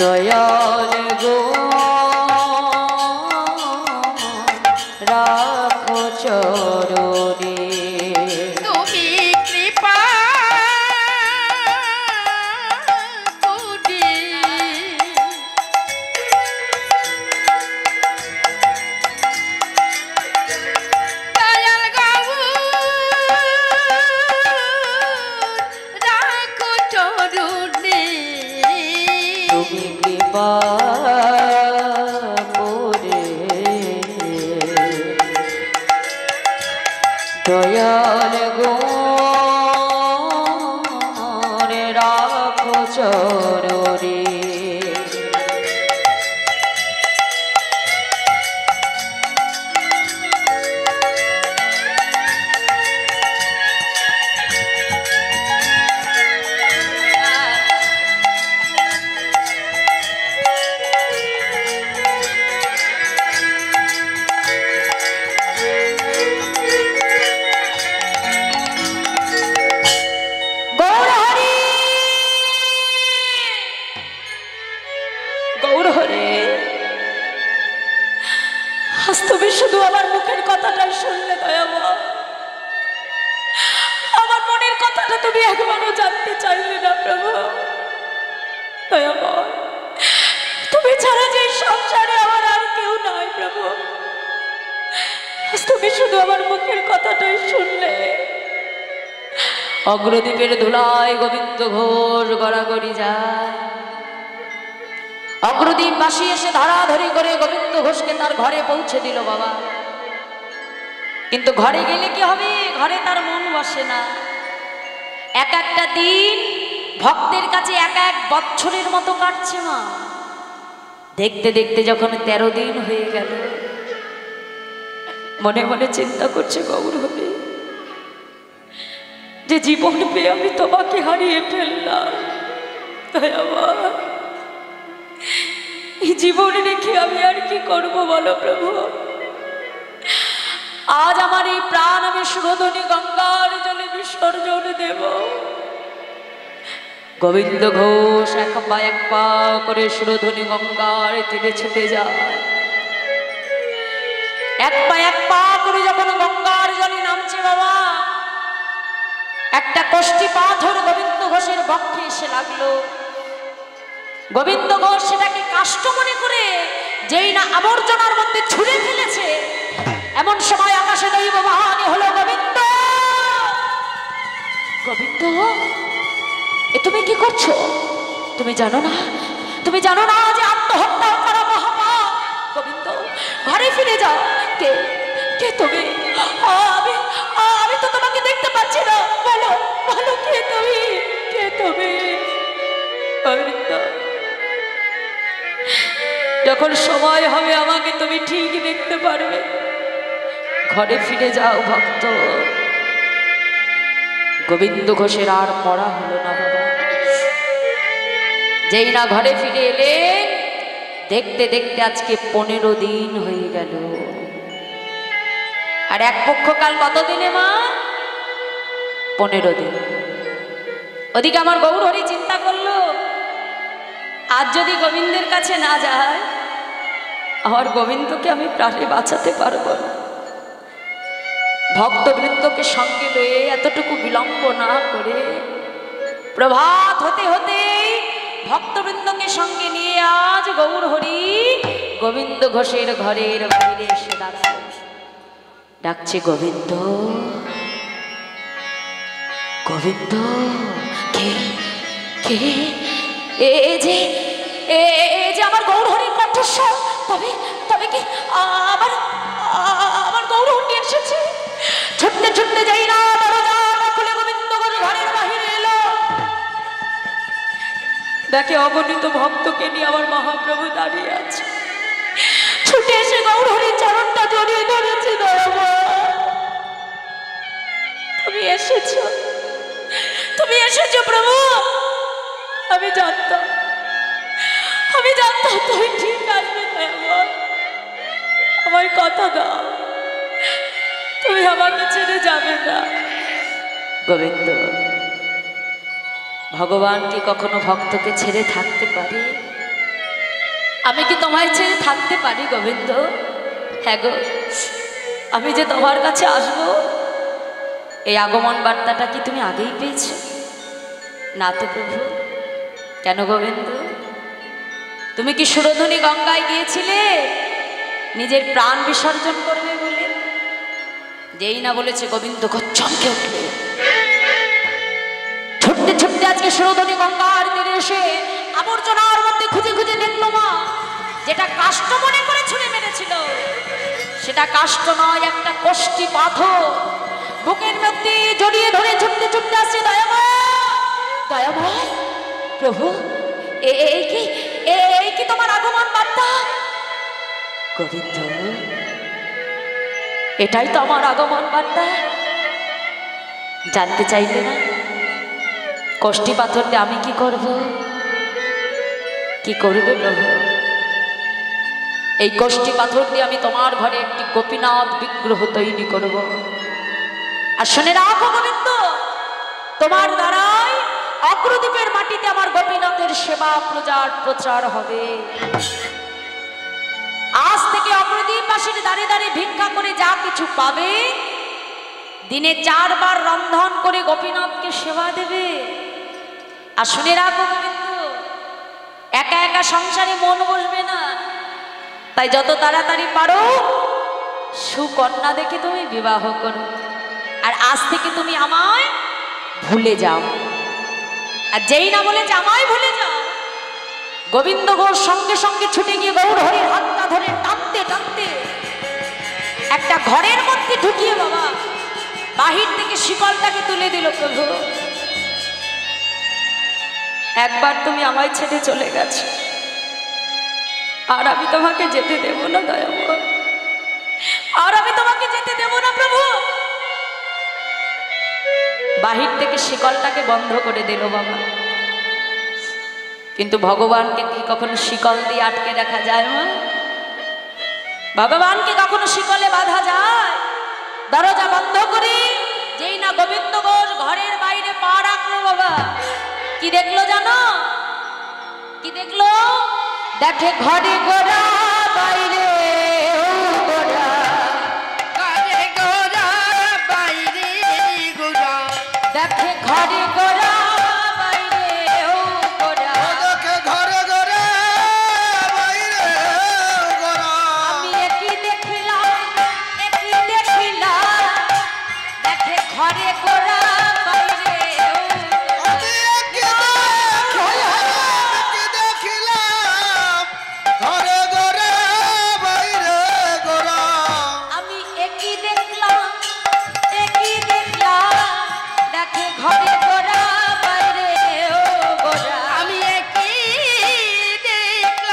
দয়াল গো রাখো চরণে। তুমি কৃপা করে দয়াল গৌ রাখো চরণে। তুমি কৃপা করে দয়াল গো রাখো চরণে। আজ তুমি শুধু আমার মুখের কথাটাই শুনলে দয়াময়, আমার মনের কথাটা তুমি একবারও জানতে চাইলে না প্রভু। দয়াময়, তুমি ছাড়া যে সংসারে আমার আর কেউ নাই প্রভু। আজ তুমি শুধু আমার মুখের কথাটাই শুনলে, অগ্রদ্বীপের ধুলায় গোবিন্দ ঘোষ গড়াগড়ি যায়। অগ্রদ্বীপবাসী এসে ধরাধরি করে গোবিন্দ ঘোষকে তার ঘরে পৌঁছে দিল বাবা। কিন্তু ঘরে গেলে কি হবে, ঘরে তার মন বসে না। এক একটা দিন ভক্তের কাছে এক এক বছরের মতো কাটছে মা। দেখতে দেখতে যখন 13 দিন হয়ে গেল, মনে মনে চিন্তা করছে গৌর হরি, যে জীবন পেয়ে আমি তোমাকে হারিয়ে ফেললাম, তাই আমার এই জীবন রেখে আমি আর কি করব বলো প্রভু। আজ আমার এই প্রাণ আমি সুরধনী গঙ্গার জলে বিসর্জন দেব। গোবিন্দ ঘোষ এক পা করে সুরধনী গঙ্গার তীরে ছুটে যায়। এক পা করে যখন গঙ্গার জলে নামছে বাবা, একটা কষ্টি পাথর গোবিন্দ ঘোষের বক্ষে এসে লাগলো। গোবিন্দ ঘোষ সেটাকে কাষ্ট মনে করে যেই না আবর্জনার মধ্যে ছুঁড়ে ফেলেছে, এমন সময় আকাশে দৈববাণী হলো, গোবিন্দ গোবিন্দ এ তুমি কি করছো? তুমি জানো না, তুমি জানো না যে আত্মহত্যা করা মহাপাপ? গোবিন্দ ঘরে ফিরে যাও। কে কে তুমি? আমি তো তোমাকে দেখতে পাচ্ছি না, বলো বলো কে তুমি, কে তুমি? গোবিন্দ যখন সময় হবে আমাকে তুমি ঠিক দেখতে পারবে, ঘরে ফিরে যাও ভক্ত। গোবিন্দ ঘোষের আর পড়া হলো না বাবা। যেই না ঘরে ফিরে এলেন, দেখতে দেখতে আজকে 15 দিন হয়ে গেল। আর এক পক্ষকাল কত দিনে মা? 15 দিন। ওদিকে আমার গৌর হরি চিন্তা করলো, আজ যদি গোবিন্দের কাছে না যায়, আমার গোবিন্দকে আমি প্রাণে বাঁচাতে পারবো না। ভক্তবৃন্দকে সঙ্গে লয়ে এতটুকু বিলম্ব না করে প্রভাত হতে হতে ভক্তবৃন্দকে সঙ্গে নিয়ে আজ গৌর হরি গোবিন্দ ঘোষের ঘরের বাইরে এসে দাঁড়ায়। ডাকছে গোবিন্দ গোবিন্দ। কে কে? এ যে আমার গৌর হরির কণ্ঠস্বর। তবে তবে কি আমার গৌর হরি এসেছে? ছুটতে ছুটতে যাই না, দরজা খুলে গোবিন্দ ঘরের বাহিরে এলো। দেখে অগণিত ভক্তকে নিয়ে আমার মহাপ্রভু দাঁড়িয়ে আছে। ছুটে এসে গৌর হরির চরণটা জড়িয়ে ধরেছে। তুমি এসেছো, তুমি এসেছো প্রভু। আমি জানতাম তুমি ঠিক আসবে। আমার কথা দাও, তুমি আমাকে ছেড়ে যাবে না। গোবিন্দ, ভগবান কি কখনো ভক্তকে ছেড়ে থাকতে পারে? আমি কি তোমায় ছেড়ে থাকতে পারি গোবিন্দ? হ্যাঁ গো, আমি যে তোমার কাছে আসবো, এই আগমন বার্তাটা কি তুমি আগেই পেয়েছো? না তো প্রভু। কেন গোবিন্দ? তুমি কি সুরধনী গঙ্গায় গিয়েছিলে নিজের প্রাণ বিসর্জন করবে বলে? যেই না বলেছে গোবিন্দ চমকে উঠলে। ছুটতে ছুটতে আজকে সুরধনী গঙ্গার তীরে এসে আবর্জনার মধ্যে খুঁজে খুঁজে দেখলো মা, যেটা কাষ্ট মনে করে ছুঁড়ে মেরেছিল সেটা কাষ্ট নয়, একটা কষ্টি পাথর। বুকের মধ্যে জড়িয়ে ধরে ছুটতে ছুটতে আসছে দয়াময়। দয়াময় প্রভু, এই কি তোমার আগমন বার্তা? গোবিন্দ, এটাই তো আমার আগমন বার্তা। জানতে চাইলে না কষ্টি পাথর দিয়ে আমি কি করব? কি করবে প্রভু? এই কষ্টি পাথর দিয়ে আমি তোমার ঘরে একটি গোপীনাথ বিগ্রহ তৈরি করব। আর শুনে রাখো গোবিন্দ, তোমার দ্বারাই অগ্রদ্বীপের মাটিতে আমার গোপীনাথের সেবা প্রচার হবে। আজ থেকে অগ্রদ্বীপবাসীর দাঁড়িয়ে দাঁড়িয়ে ভিক্ষা করে যা কিছু পাবে, দিনে 4 বার রন্ধন করে গোপীনাথকে সেবা দেবে। আর শুনে রাখো গোবিন্দ, একা একা সংসারে মন বসবে না, তাই যত তাড়াতাড়ি পারো সুকন্যা দেখে তুমি বিবাহ করো। আর আজ থেকে তুমি আমায় ভুলে যাও। আর যেই না বলেছে আমায় ভুলে যাও, গোবিন্দ ঘোষ সঙ্গে সঙ্গে ছুটে গিয়ে গৌর হরির হাতটা ধরে টানতে টানতে একটা ঘরের মধ্যে ঢুকিয়ে বাবা বাহির থেকে শিকলটাকে তুলে দিল। প্রভু, একবার তুমি আমায় ছেড়ে চলে গেছো, আর আমি তোমাকে যেতে দেব না দয়াময়, আর আমি তোমাকে যেতে দেব না প্রভু। বাহির থেকে শিকলটাকে বন্ধ করে দিল বাবা। কিন্তু ভগবানকে কি কখনো শিকল দিয়ে আটকে রাখা যায় মা? ভগবানকে কখনো শিকলে বাঁধা যায়? দরজা বন্ধ করি যেই না গোবিন্দ ঘোষ ঘরের বাইরে পা রাখলো বাবা, কি দেখলো জানো? কি দেখলো? দেখে ঘরে গোড়া বাইরে গোড়া, ঘরে গোরা বাইরে গোরা, দেখে ঘরে গোড়া বাইরে গোড়া। দেখে ঘরে ঘরে বাইরে গোরা। আমি একই দেখিলাম, একই দেখিলাম, দেখে ঘরে গোড়া বাইরে আমি কি দেখিলাম ঘরে ঘরে বাইরে গোরা। আমি একই দেখলাম, একই দেখলাম, দেখে ঘরে গোড়া বাইরে গোড়া। আমি একই দেখলাম,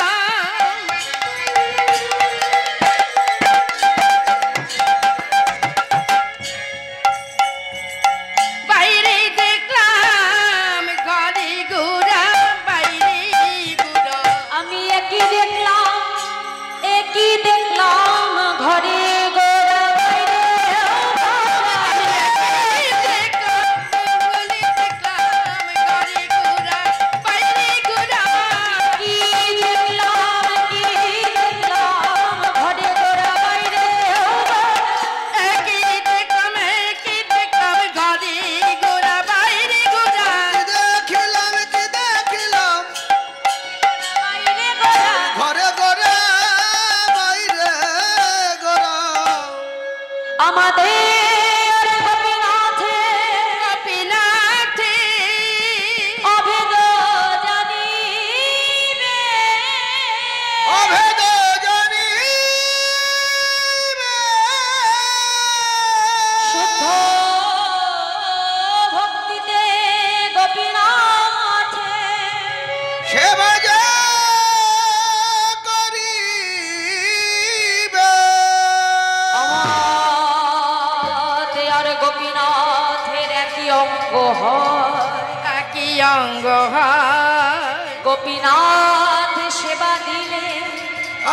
বাইরে দেখলাম, ঘরে গোরা বাইরে গোরা। আমি একই দেখলাম, একই দেখলাম, ঘরে গোড়া বাইরে কি দেখলাম, কি দেখলাম, ঘরে গোড়া বাইরে কি দেখিলাম বাইরে গোড়া। ঘরে ঘরে বাইরে গোরা। আমাদের গোপীনাথে অভেদ জানিবে, অভেদ জানিবে শুদ্ধ ভক্তিতে গোপীনাথে সেবা যে করিবে। আমাতে আর গোপীনাথের একই অঙ্গ হয়। অঙ্গ হয় গোপীনাথ সেবা দিলে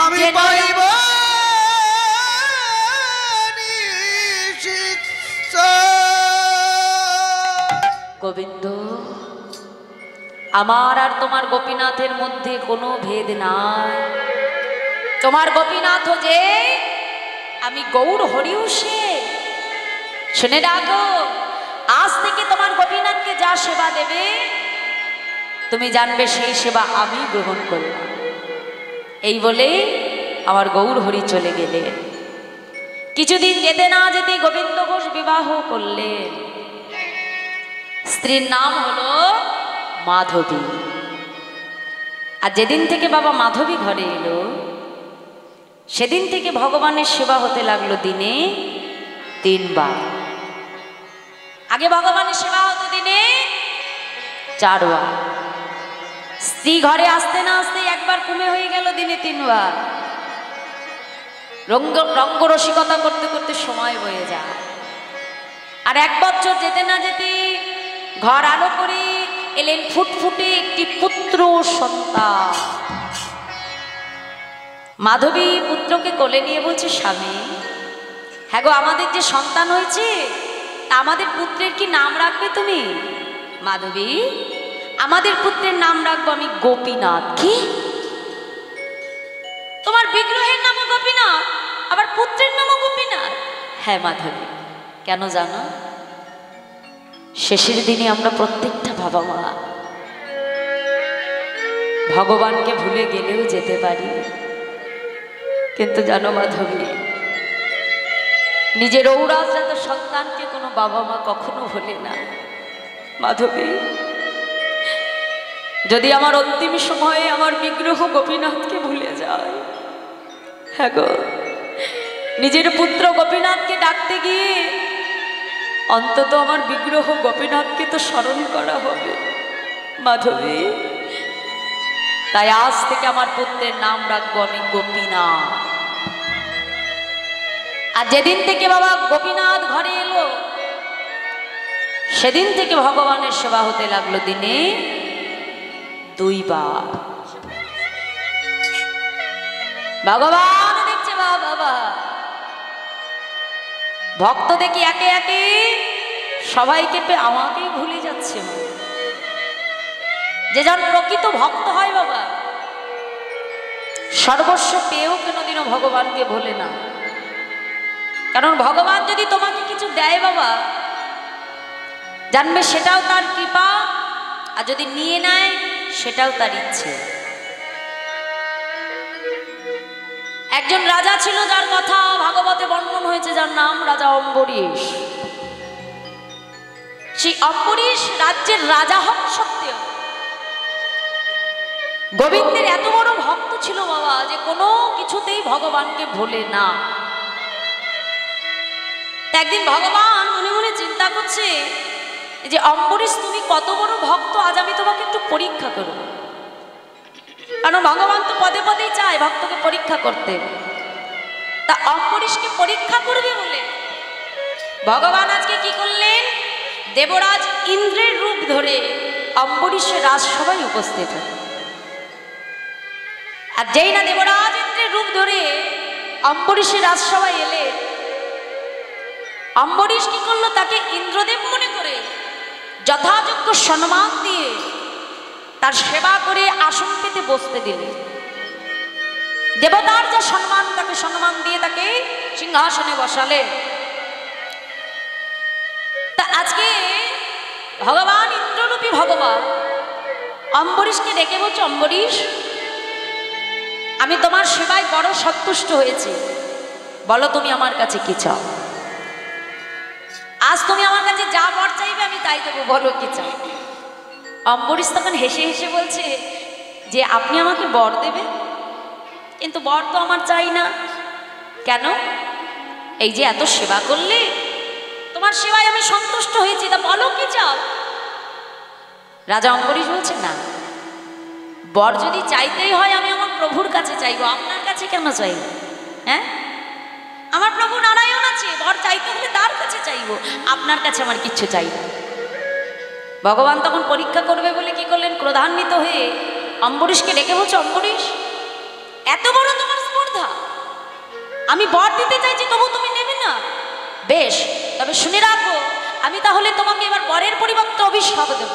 আমি জেনে পাইব নাও। গোবিন্দ, আমার আর তোমার গোপীনাথের মধ্যে কোনো ভেদ নাই। তোমার গোপীনাথ যে, আমি গৌর হরিও সে। শুনে রাখো, আজ থেকে তোমার গোপীনাথকে যা সেবা দেবে তুমি জানবে সেই সেবা আমি গ্রহণ করব। এই বলে আমার গৌর হরি চলে গেলেন। কিছুদিন যেতে না যেতে গোবিন্দ ঘোষ বিবাহ করলেন। স্ত্রীর নাম হলো মাধবী। আর যেদিন থেকে বাবা মাধবী ঘরে এলো সেদিন থেকে ভগবানের সেবা হতে লাগলো দিনে 3 বার। আগে ভগবানের সেবা হতো দিনে 4 বার। স্ত্রী ঘরে আসতে না আসতে একবার কমে হয়ে গেল দিনে 3 বার। রঙ্গ রসিকতা করতে করতে সময় বয়ে যায়। আর 1 বছর যেতে না যেতে ঘর আলো করে এলেন ফুটফুটে একটি পুত্র সন্তান। মাধবী পুত্রকে কোলে নিয়ে বলছে, স্বামী, হ্যাঁ গো, আমাদের যে সন্তান হয়েছে তা আমাদের পুত্রের কি নাম রাখবে তুমি? মাধবী, আমাদের পুত্রের নাম রাখবো আমি গোপীনাথ। কি? তোমার বিগ্রহের নামও গোপীনাথ, আবার পুত্রের নামও গোপীনাথ? হ্যাঁ মাধবী। কেন জানো? শেষের দিনে আমরা প্রত্যেকটা বাবা মা ভগবানকে ভুলে গেলেও যেতে পারি, কিন্তু জানো মাধবী, নিজের ঔরাজজাত সন্তানকে কোনো বাবা মা কখনো ভোলে না। মাধবী, যদি আমার অন্তিম সময়ে আমার বিগ্রহ গোপীনাথকে ভুলে যায়, হ্যাঁ গো, নিজের পুত্র গোপীনাথকে ডাকতে গিয়ে অন্তত আমার বিগ্রহ গোপীনাথকে তো স্মরণ করা হবে মাধবী। তাই আজ থেকে আমার পুত্রের নাম রাখবো আমি গোপীনাথ। আর যেদিন থেকে বাবা গোপীনাথ ঘরে এলো, সেদিন থেকে ভগবানের সেবা হতে লাগলো দিনে 2 বার। ভগবান দেখছে বাবা, ভক্ত দেখি একে একে সবাইকে পেয়ে আমাকেই ভুলে যাচ্ছে। যে যার প্রকৃত ভক্ত হয় বাবা, সর্বস্ব পেয়েও কোনোদিনও ভগবানকে ভোলে না। কারণ ভগবান যদি তোমাকে কিছু দেয় বাবা, জানবে সেটাও তার কৃপা, আর যদি নিয়ে নেয় সেটাও তার ইচ্ছে। একজন রাজা ছিল যার কথা ভাগবতে বর্ণন হয়েছে, যার নাম রাজা অম্বরীশ। সেই অম্বরীশ রাজ্যের রাজা হওয়া সত্ত্বেও গোবিন্দের এত বড় ভক্ত ছিল বাবা, যে কোনো কিছুতেই ভগবানকে ভোলে না। একদিন ভগবান মনে মনে চিন্তা করছে যে অম্বরীশ তুমি কত বড় ভক্ত, আজ আমি তোমাকে একটু পরীক্ষা করব। কারণ ভগবান তো পদে পদেই চায় ভক্তকে পরীক্ষা করতে। তা অম্বরীশকে পরীক্ষা করবে বলে ভগবান আজকে কি করলেন, দেবরাজ ইন্দ্রের রূপ ধরে অম্বরীশের রাজসভায় উপস্থিত হল। আর যেই না দেবরাজ ইন্দ্রের রূপ ধরে অম্বরীশের রাজসভায় এলে, অম্বরীশ কি করলো, তাকে ইন্দ্রদেব মনে করে যথাযোগ্য সম্মান দিয়ে তার সেবা করে আসন পেতে বসতে দিলে। দেবতার যা সম্মান, তাকে সম্মান দিয়ে তাকে সিংহাসনে বসালে। তা আজকে ভগবান ইন্দ্ররূপী ভগবান অম্বরীশকে ডেকে বলছে, অম্বরীশ আমি তোমার সেবায় বড় সন্তুষ্ট হয়েছি, বলো তুমি আমার কাছে কি চাও। আজ তুমি আমার কাছে যা বর চাইবে আমি তাই দেবো, বলো কি চাও। অম্বরীশ তখন হেসে হেসে বলছে যে আপনি আমাকে বর দেবেন, কিন্তু বর তো আমার চাই না। কেন? এই যে এত সেবা করলে, তোমার সেবায় আমি সন্তুষ্ট হয়েছি, তা বলো কি চাও। রাজা অম্বরীশ বলছে না, বর যদি চাইতেই হয় আমি আমার প্রভুর কাছে চাইবো, আপনার কাছে কেন চাইব? হ্যাঁ, আমার প্রভু নারায়ণ আছে, বর চাইতে হলে তার কাছে চাইবো, আপনার কাছে আমার কিচ্ছু চাই না। ভগবান তখন পরীক্ষা করবে বলে কি করলেন, ক্রোধান্বিত হয়ে অম্বরীশকে ডেকে বলছে, অম্বরীশ এত বড় তোমার স্পর্ধা, আমি বর দিতে চাইছি তবু তুমি নেবে না। বেশ, তবে শুনে রাখো, আমি তাহলে তোমাকে এবার বরের পরিবর্তে অভিশাপ দেব।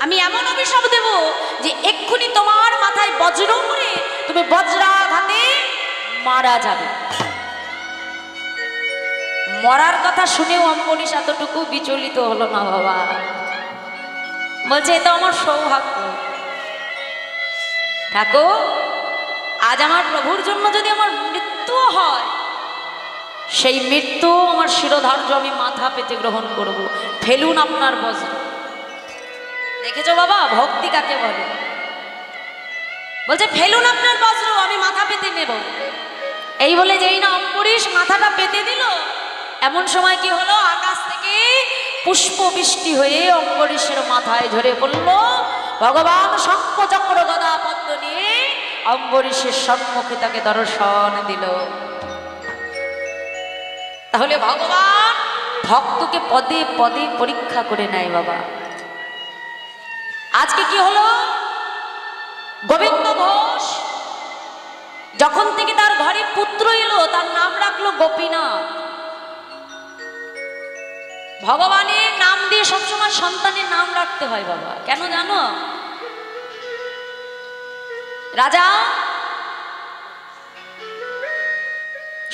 আমি এমন অভিশাপ দেব যে এক্ষুনি তোমার মাথায় বজ্র করে তুমি বজ্রাঘাতে মারা যাবে। মরার কথা শুনেও অম্বরীশ এতটুকু বিচলিত হলো না বাবা, বলছে এটা আমার সৌভাগ্য। ঠাকুর, আজ আমার প্রভুর জন্য যদি আমার মৃত্যু হয়, সেই মৃত্যু আমার শিরোধার্য আমি মাথা পেতে গ্রহণ করব। ফেলুন আপনার বজ্র। দেখেছো বাবা ভক্তি কাকে বলে? বলছে ফেলুন আপনার বজ্র, আমি মাথা পেতে নেব। এই বলে যেই না অম্বরীশ মাথাটা পেতে দিল, এমন সময় কি হলো, আকাশ থেকে পুষ্প বৃষ্টি হয়ে অম্বরীশের মাথায় ঝরে পড়ল। ভগবান শঙ্খ চক্র গদা পদ্ম নিয়ে অম্বরীশের সম্মুখে তাকে দর্শন দিল। তাহলে ভগবান ভক্তকে পদে পদে পরীক্ষা করে নেয় বাবা। আজকে কি হলো, গোবিন্দ ঘোষ যখন থেকে তার ঘরে পুত্র এলো, তার নাম রাখলো গোপীনাথ। ভগবানের নাম দিয়ে সবসময় সন্তানের নাম রাখতে হয় বাবা। কেন জানো? রাজা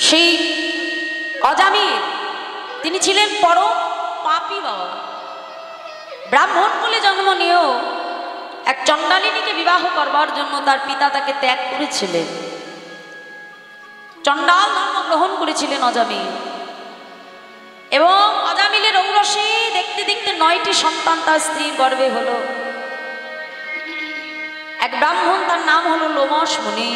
সেই অজামিল, তিনি ছিলেন পরম পাপী বাবা। ব্রাহ্মণ বলে জন্ম নিয়েও এক চণ্ডালিনীকে বিবাহ করবার জন্য তার পিতা তাকে ত্যাগ করেছিলেন। চণ্ডাল ধর্ম গ্রহণ করেছিলেন অজামিল, এবং অজামিলের ঔরসে দেখতে দেখতে 9টি সন্তান তার স্ত্রীর গর্ভে হলো। এক ব্রাহ্মণ, তার নাম হলো লোমশ মুনি।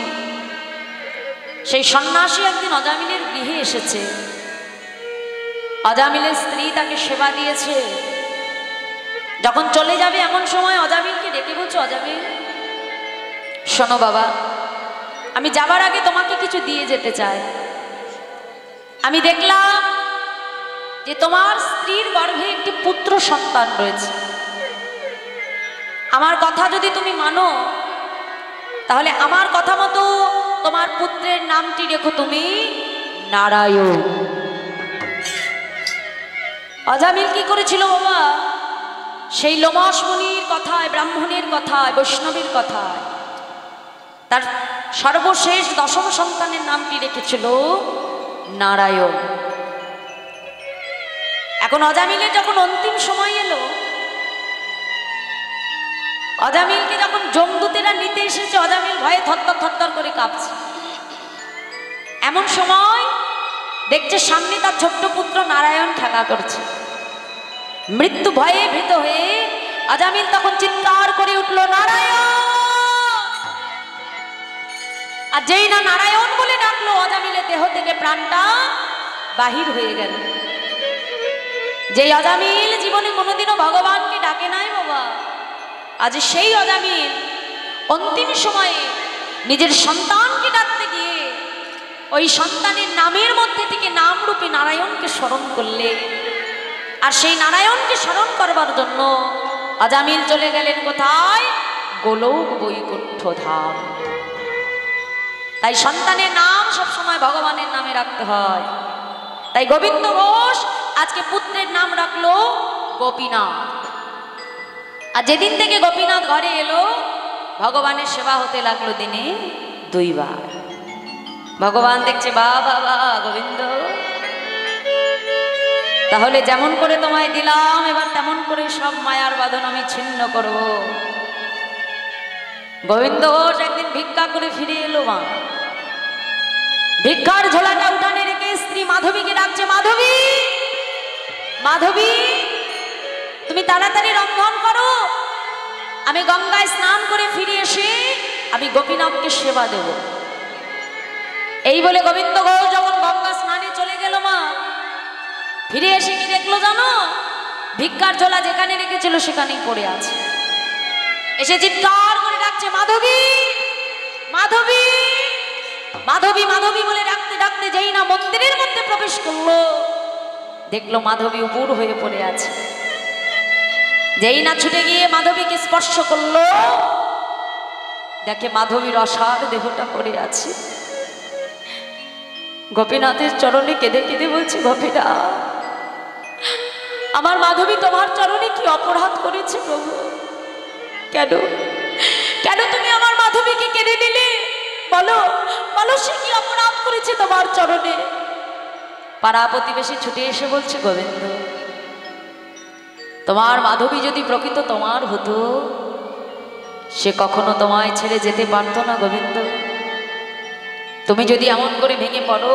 সেই সন্ন্যাসী একদিন অজামিলের গৃহে এসেছে। অজামিলের স্ত্রী তাকে সেবা দিয়েছে। যখন চলে যাবে এমন সময় অজামিলকে ডেকে বলছে, অজামিল শোনো বাবা, আমি যাবার আগে তোমাকে কিছু দিয়ে যেতে চাই। আমি দেখলাম যে তোমার স্ত্রীর গর্ভে একটি পুত্র সন্তান রয়েছে। আমার কথা যদি তুমি মানো তাহলে আমার কথা মতো তোমার পুত্রের নামটি রেখো তুমি নারায়ণ। অজামিল কি করেছিল বাবা? সেই লোমশ মুনির কথায়, ব্রাহ্মণের কথায়, বৈষ্ণবের কথায় তার সর্বশেষ 10ম সন্তানের নামটি রেখেছিল নারায়ণ। এখন অজামিলের যখন অন্তিম সময় এলো, অজামিলকে যখন যমদূতেরা নিতে এসেছে, অজামিল ভয়ে থরথর থরথর করে কাঁপছে। এমন সময় দেখছে সামনে তার ছোট্ট পুত্র নারায়ণ খেলা করছে। মৃত্যু ভয়ে ভীত হয়ে অজামিল তখন চিৎকার করে উঠল, নারায়ণ! আর যেই না নারায়ণ বলে ডাকলো, অজামিলের দেহ থেকে প্রাণটা বাহির হয়ে গেল। যেই অজামিল জীবনে কোনোদিনও ভগবানকে ডাকে নাই বাবা, আজ সেই অজামিল অন্তিম সময়ে নিজের সন্তানকে ডাকতে গিয়ে ওই সন্তানের নামের মধ্যে থেকে নামরূপে নারায়ণকে স্মরণ করলে। আর সেই নারায়ণকে স্মরণ করবার জন্য অজামিল চলে গেলেন কোথায়? গোলক বৈকুণ্ঠ ধাম। তাই সন্তানের নাম সবসময় ভগবানের নামে রাখতে হয়। তাই গোবিন্দ ঘোষ আজকে পুত্রের নাম রাখলো গোপীনাথ। আর যেদিন থেকে গোপীনাথ ঘরে এলো, ভগবানের সেবা হতে লাগলো দিনে 2 বার। ভগবান দেখছে, বাবা গোবিন্দ, তাহলে যেমন করে তোমায় দিলাম এবার তেমন করে সব মায়ার বাঁধন আমি ছিন্ন করব। গোবিন্দ ঘোষ একদিন ভিক্ষা করে ফিরে এলো। মা ভিক্ষার ঝোলাটা উঠানে রেখে স্ত্রী মাধবীকে ডাকছে, মাধবী মাধবী, তুমি তাড়াতাড়ি রন্ধন করো, আমি গঙ্গায় স্নান করে ফিরে এসে আমি গোপীনাথকে সেবা দেব। এই বলে গোবিন্দ ঘোষ যখন গঙ্গা স্নানে চলে গেল, মা ফিরে এসে কি দেখলো জানো? ভিক্ষার ঝোলা যেখানে রেখেছিল সেখানেই পড়ে আছে। এসে চিৎকার করে ডাকছে, মাধবী মাধবী মাধবী মাধবী বলে ডাকতে ডাকতে যেই না মন্দিরের মধ্যে প্রবেশ করলো, দেখলো মাধবী উপুর হয়ে পড়ে আছে। যেই না ছুটে গিয়ে মাধবীকে স্পর্শ করলো, দেখে মাধবীর অসার দেহটা পড়ে আছে। গোপীনাথের চরণে কেঁদে কেঁদে বলছে, গোপীনাথ, আমার মাধবী তোমার চরণে কি অপরাধ করেছে প্রভু? কেন কেন তুমি আমার মাধবীকে কেড়ে নিলে? বলো বলো, সে কি অপরাধ করেছে তোমার চরণে? পাড়া প্রতিবেশী ছুটে এসে বলছে, গোবিন্দ, তোমার মাধবী যদি প্রকৃত তোমার হতো, সে কখনো তোমায় ছেড়ে যেতে পারতো না। গোবিন্দ, তুমি যদি এমন করে ভেঙে পড়ো,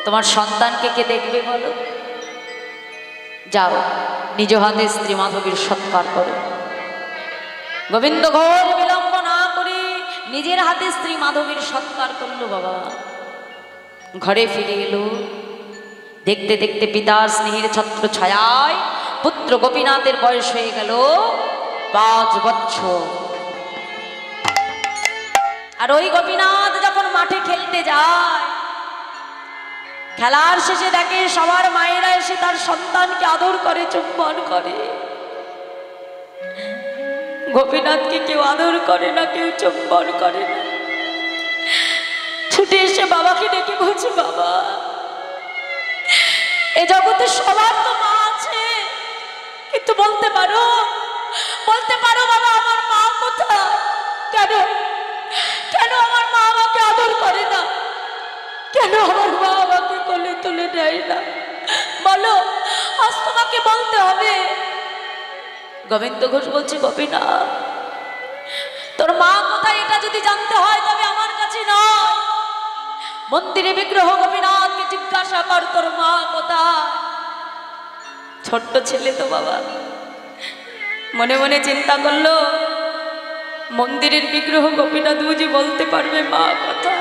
তোমার সন্তানকে কে দেখবে বলো? যাও, নিজ হাতে স্ত্রী মাধবীর সৎকার করো। গোবিন্দ ঘোষ বিলম্ব না করে নিজের হাতে স্ত্রী মাধবীর সৎকার করলো। বাবা ঘরে ফিরে এলো, দেখতে দেখতে পিতার স্নেহের ছত্র ছায়ায় পুত্র গোপীনাথের বয়স হয়ে গেল 5 বছর। আর ওই গোপীনাথ যখন মাঠে খেলতে যায়, খেলার শেষে দেখে সবার মায়েরা এসে তার সন্তানকে আদর করে, চুম্বন করে। গোপীনাথকে কেউ আদর করে না, কেউ চুম্বন করে না। ছুটে এসে বাবাকে ডেকে বলছে, বাবা, এ জগতে সবার তো মা আছে, কিন্তু বলতে পারো বাবা, আমার মা কোথায়? কেন কেন আমার মা আমাকে আদর করে না? কেন আমার মা আমাকে কোলে তুলে নেয় না? বলো, আজ তোমাকে বলতে হবে। গোবিন্দ ঘোষ বলছে, গোপীনাথ, তোর মা কোথায় এটা যদি জানতে হয় তবে আমার কাছে নয়, মন্দিরে বিগ্রহ গোপীনাথকে জিজ্ঞাসা কর, তোর মা কোথায়? ছোট্ট ছেলে তো বাবা, মনে মনে চিন্তা করলো মন্দিরের বিগ্রহ গোপীনাথ বুঝি বলতে পারবে মা কথা।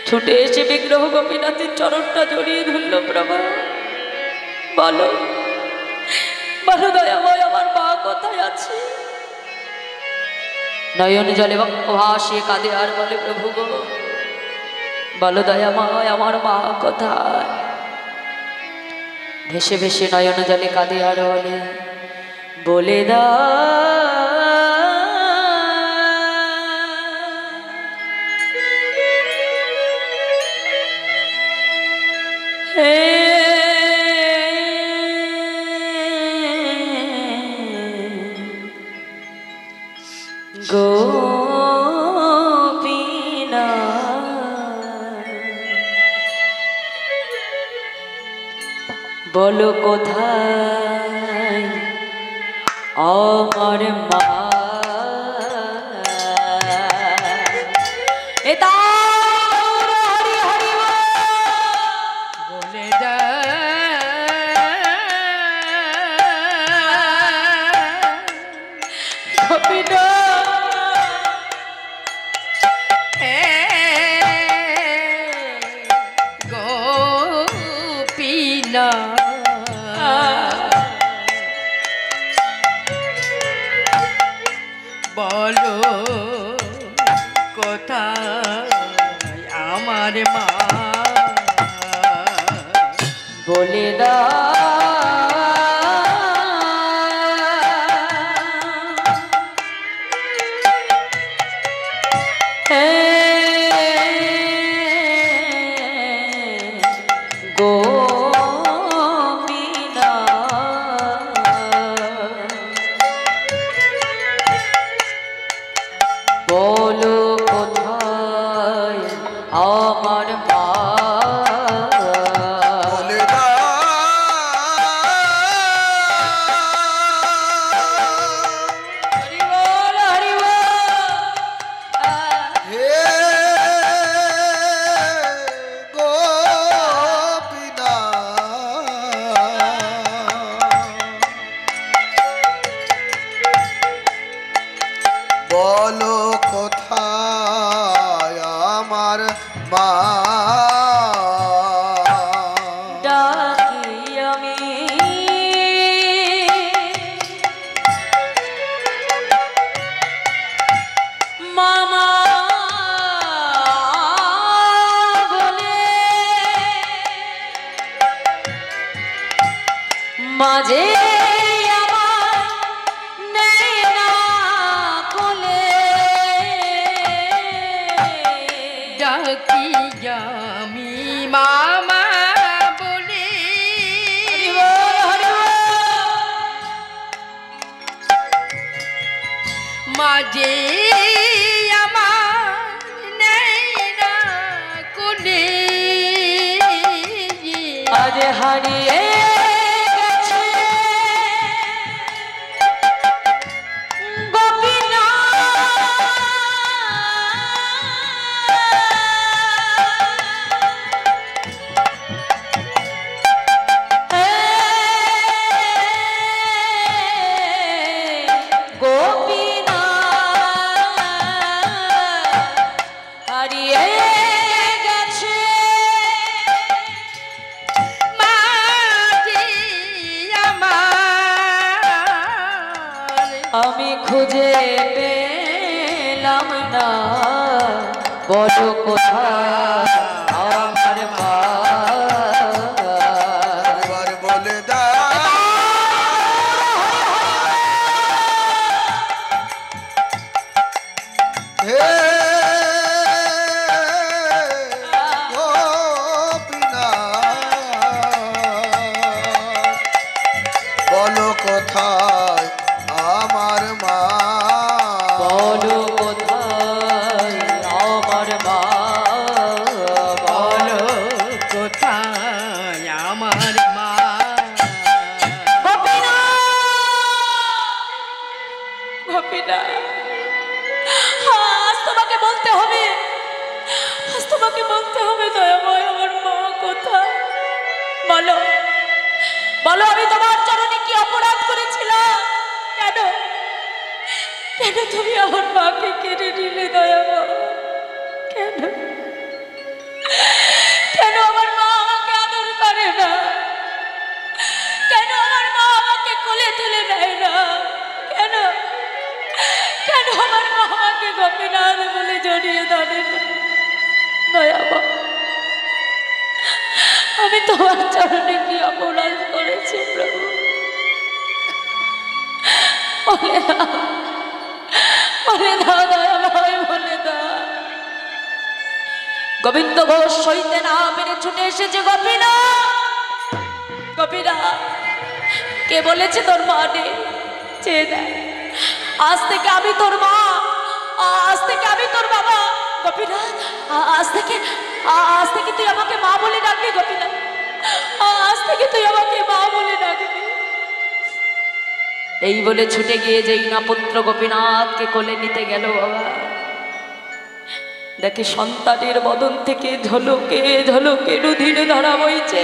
ছুটে এসে বিগ্রহ গোপীনাথের চরণটা জড়িয়ে ধরল। প্রভু বলো, বলো দয়াময় আমার মা কোথায় আছে? নয়ন জলে ভাসিয়ে কাঁদে আর বলে, প্রভু গো বলো দয়াময় আমার মা কোথায়? ভেসে ভেসে নয়ন জলে কাঁদে আর বলে, বলে দা বলো কোথায় আমার মা? এটা হরি হরি বলে দা বলো কোথায় আমার মা? বলে দা বলো কোথায় আমার মা? বলে দা হরি বল হরি বল। হে গোপীনাথ বলো কোথায় আমার মা? ডাকি আমি মামা বলে, মাঝে আমার নেই না কোলে। ডাকি আমি মামা বলে, হরি বল হরি বল। মাঝে আমার নেই না কোলে। আজ হারিয়ে গেছে গোপীনাথ। গোপীনাথ হারিয়ে গেছে মাঝে আমার, আমি খুঁজে পেলাম না। বলো কোথায় আমার মা? এবার বলে দা হে গোপীনাথ বলো কোথায় আমার মা? বলো কোথায় আমার মা? বলো আমি তোমার চরণে কি অপরাধ করেছিলাম? কেন কেন তুমি আমার মাকে কেড়ে নিলে দয়ামা? কেন কেন আমার মা আমাকে আদর করে না? কেন আমার মা আমাকে কোলে তুলে নেয় না? কেন কেন আমার মা আমাকে গোপীনাথ বলে জড়িয়ে ধরে না? দয়ামা, আমি তোমার চরণে কি অপরাধ করেছি প্রভু? বলে দাও দয়াময়, বলে দাও। গোবিন্দ ঘোষ সইতে না পেরে ছুটে এসেছে গোপীনাথ। গোপীনাথ, কে বলেছে তোর মা নেই? চেয়ে দেয়, আজ থেকে আমি তোর মা, আজ থেকে আমি তোর বাবা। গোপীনাথ, আজ থেকে তুই আমাকে মা বলে ডাকবি। গোপীনাথ, আজ থেকে তুই আমাকে মা বলে ডাকবি। এই বলে ছুটে গিয়ে যেই না পুত্র গোপীনাথকে কোলে নিতে গেল, বাবা দেখে সন্তানের বদন থেকে ঝলকে ঝলকে রুধির ধারা বইছে।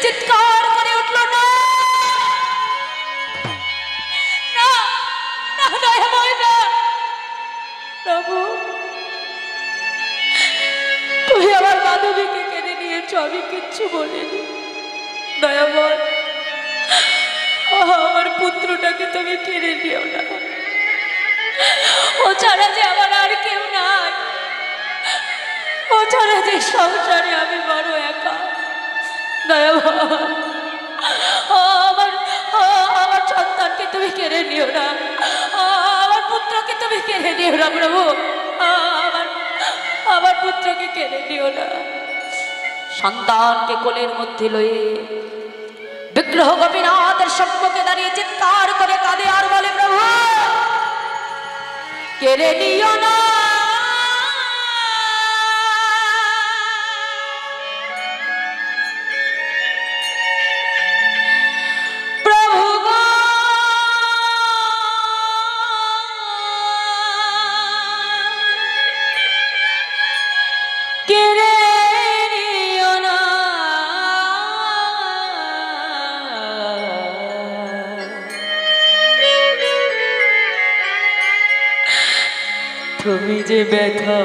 চিৎকার করে উঠল, না না না দয়াময় না। প্রভু, তুমি আমার মাধবীকে কেড়ে নিয়েছো, আমি কিচ্ছু বলিনি। দয়াময়, আমার পুত্রটাকে তুমি কেড়ে নিও না। ও ছাড়া যে আমার আর কেউ নাই, ও ছাড়া যে সংসারে আমি বড় একা। দয়াময়, আমার সন্তানকে তুমি কেড়ে নিও না, আমার পুত্রকে তুমি কেড়ে নিও না প্রভু। আমার পুত্রকে কেড়ে নিও না। সন্তানকে কোলের মধ্যে লয়ে বিগ্রহ গোপীনাথের সম্মুখে দাঁড়িয়ে চিৎকার করে কাঁদে আর বলে, প্রভু কেড়ে নিও না। প্রভু গো, কেড়ে নিও না। তুমি যে ব্যথা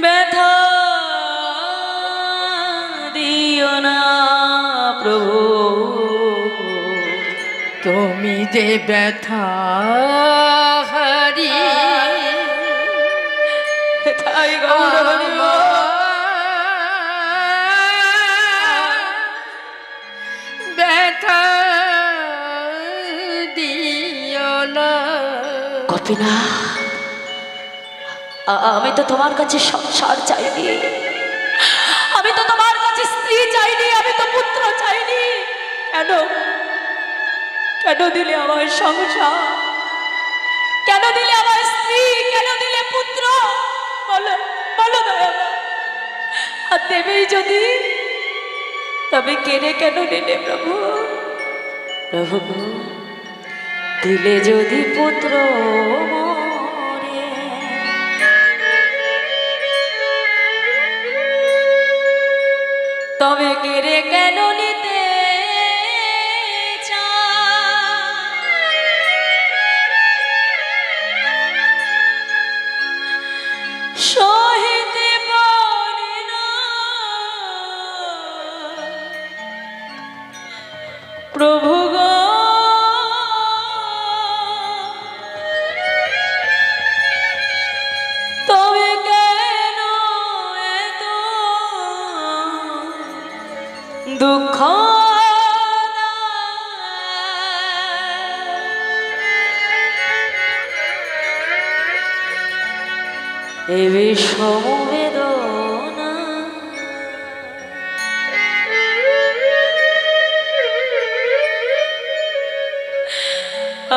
ব্যথা দিও না প্রভু। তুমি যে ব্যথা হারি তাই গৌর হরি ব্যথা দিও না। গোপীনাথ, আমি তো তোমার কাছে সংসার চাইনি, আমি তো তোমার কাছে স্ত্রী চাইনি, আমি তো পুত্র চাইনি। কেন কেন দিলে আমার সংসার? কেন দিলে আমার স্ত্রী? কেন দিলে পুত্র? বলো বলো দয়াময়। আর দেবেই যদি, তবে কেড়ে কেন নিলে প্রভু? প্রভু দিলে যদি পুত্র মরে, তবে কেড়ে কেন নিতে সহিতে পারি না প্রভু গো। তবে কেন এত দুঃখ? এ বিষম বেদনা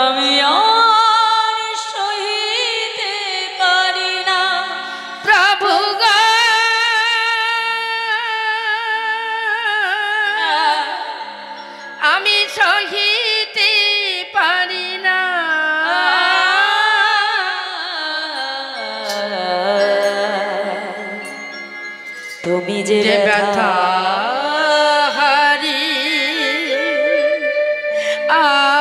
আমি আর সহিতে পারি না। প্রভু গো, আমি সহিতে পারি যে যে ব্যথা ব্যথা হারি আমার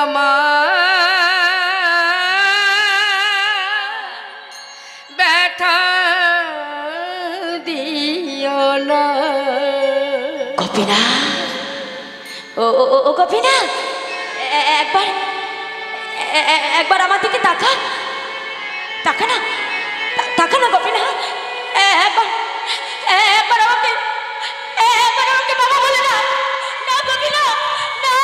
ব্যথা দিও না। গোপীনা, ও ও ও গোপীনা, একবার একবার আমার দিকে তাকা, তাকা না, তাকা না গোপীনা, একবার একবার আমাকে, একবার আমাকে বাবা বলে না, না গোপীনা, না,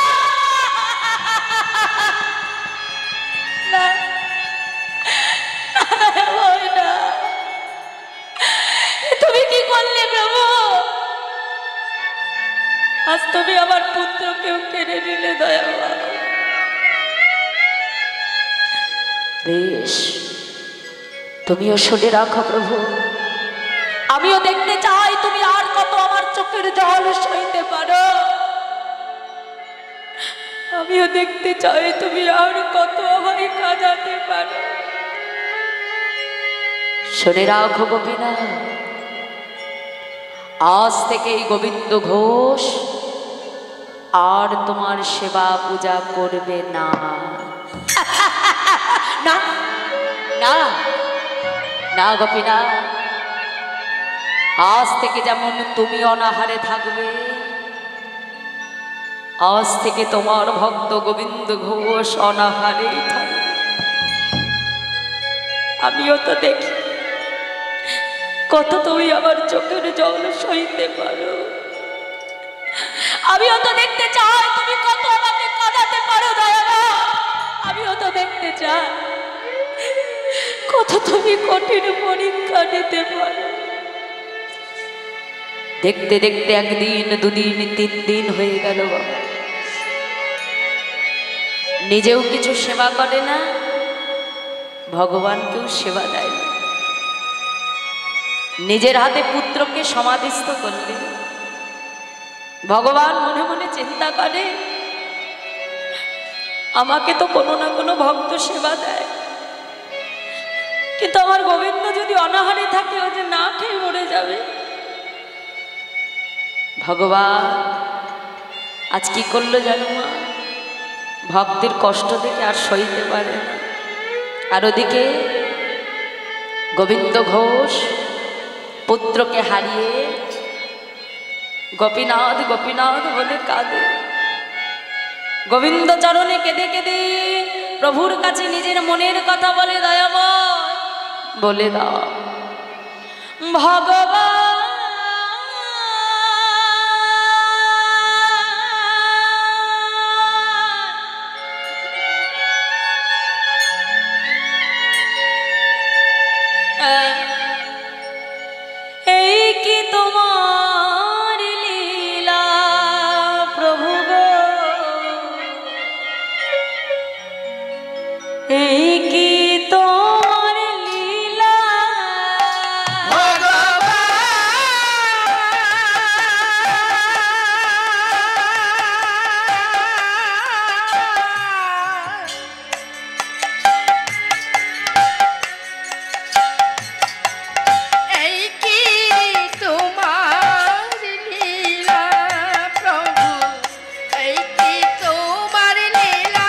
না, ওই না, তুমি কি করলে প্রভু? আজ তুমি আমার পুত্রকেও কেড়ে নিলে দয়াবান। বেশ, তুমিও শুনে রাখো প্রভু, আমিও দেখতে চাই তুমি আর কত আমার চোখের জল সইতে পারো। আমিও দেখতে চাই তুমি আর কত আমায় কাঁদাতে পারো। শুনে রাখো গোপীনা, আজ থেকে এই গোবিন্দ ঘোষ আর তোমার সেবা পূজা করবে না। না না না গোপীনা, আজ থেকে যেমন তুমি অনাহারে থাকবে, আজ থেকে তোমার ভক্ত গোবিন্দ ঘোষ অনাহারেই থাকবে। আমিও তো দেখি কত তুমি আমার চোখের জল সইতে পারো। আমিও তো দেখতে চাই তুমি কত আমাকে কাঁদাতে পারো দয়াবান। আমিও তো দেখতে চাই কত তুমি কঠিন পরীক্ষা নিতে পারো। দেখতে দেখতে একদিন, দুদিন, 3 দিন হয়ে গেল বাবা, নিজেও কিছু সেবা করে না, ভগবানকেও সেবা দেয় না। নিজের হাতে পুত্রকে সমাধিস্থ করলে ভগবান মনে মনে চিন্তা করে, আমাকে তো কোনো না কোনো ভক্ত সেবা দেয়, কিন্তু আমার গোবিন্দ যদি অনাহারে থাকে, ও যে না খেয়ে মরে যাবে। ভগবান আজ কি করলো জানো মা? ভক্তের কষ্ট দেখে আর সইতে পারে না। আর ওদিকে গোবিন্দ ঘোষ পুত্রকে হারিয়ে গোপীনাথ গোপীনাথ বলে কাঁদে। গোবিন্দ চরণে কেঁদে কেঁদে প্রভুর কাছে নিজের মনের কথা বলে, দয়াময় বলে দাও ভগবান, এই কি তোমার লীলা প্রভু গো, এই কি তোমার লীলা এই কি তোমার লীলা প্রভু, এই কি তোমার লীলা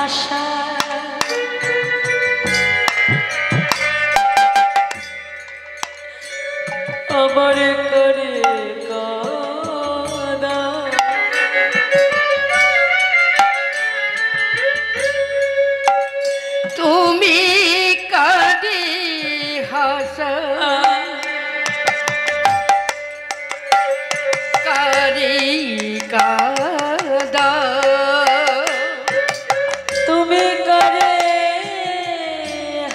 হাসা আমার করে কাঁদা তুমি কাঁদে হাসা কারে কাদা তুমি করে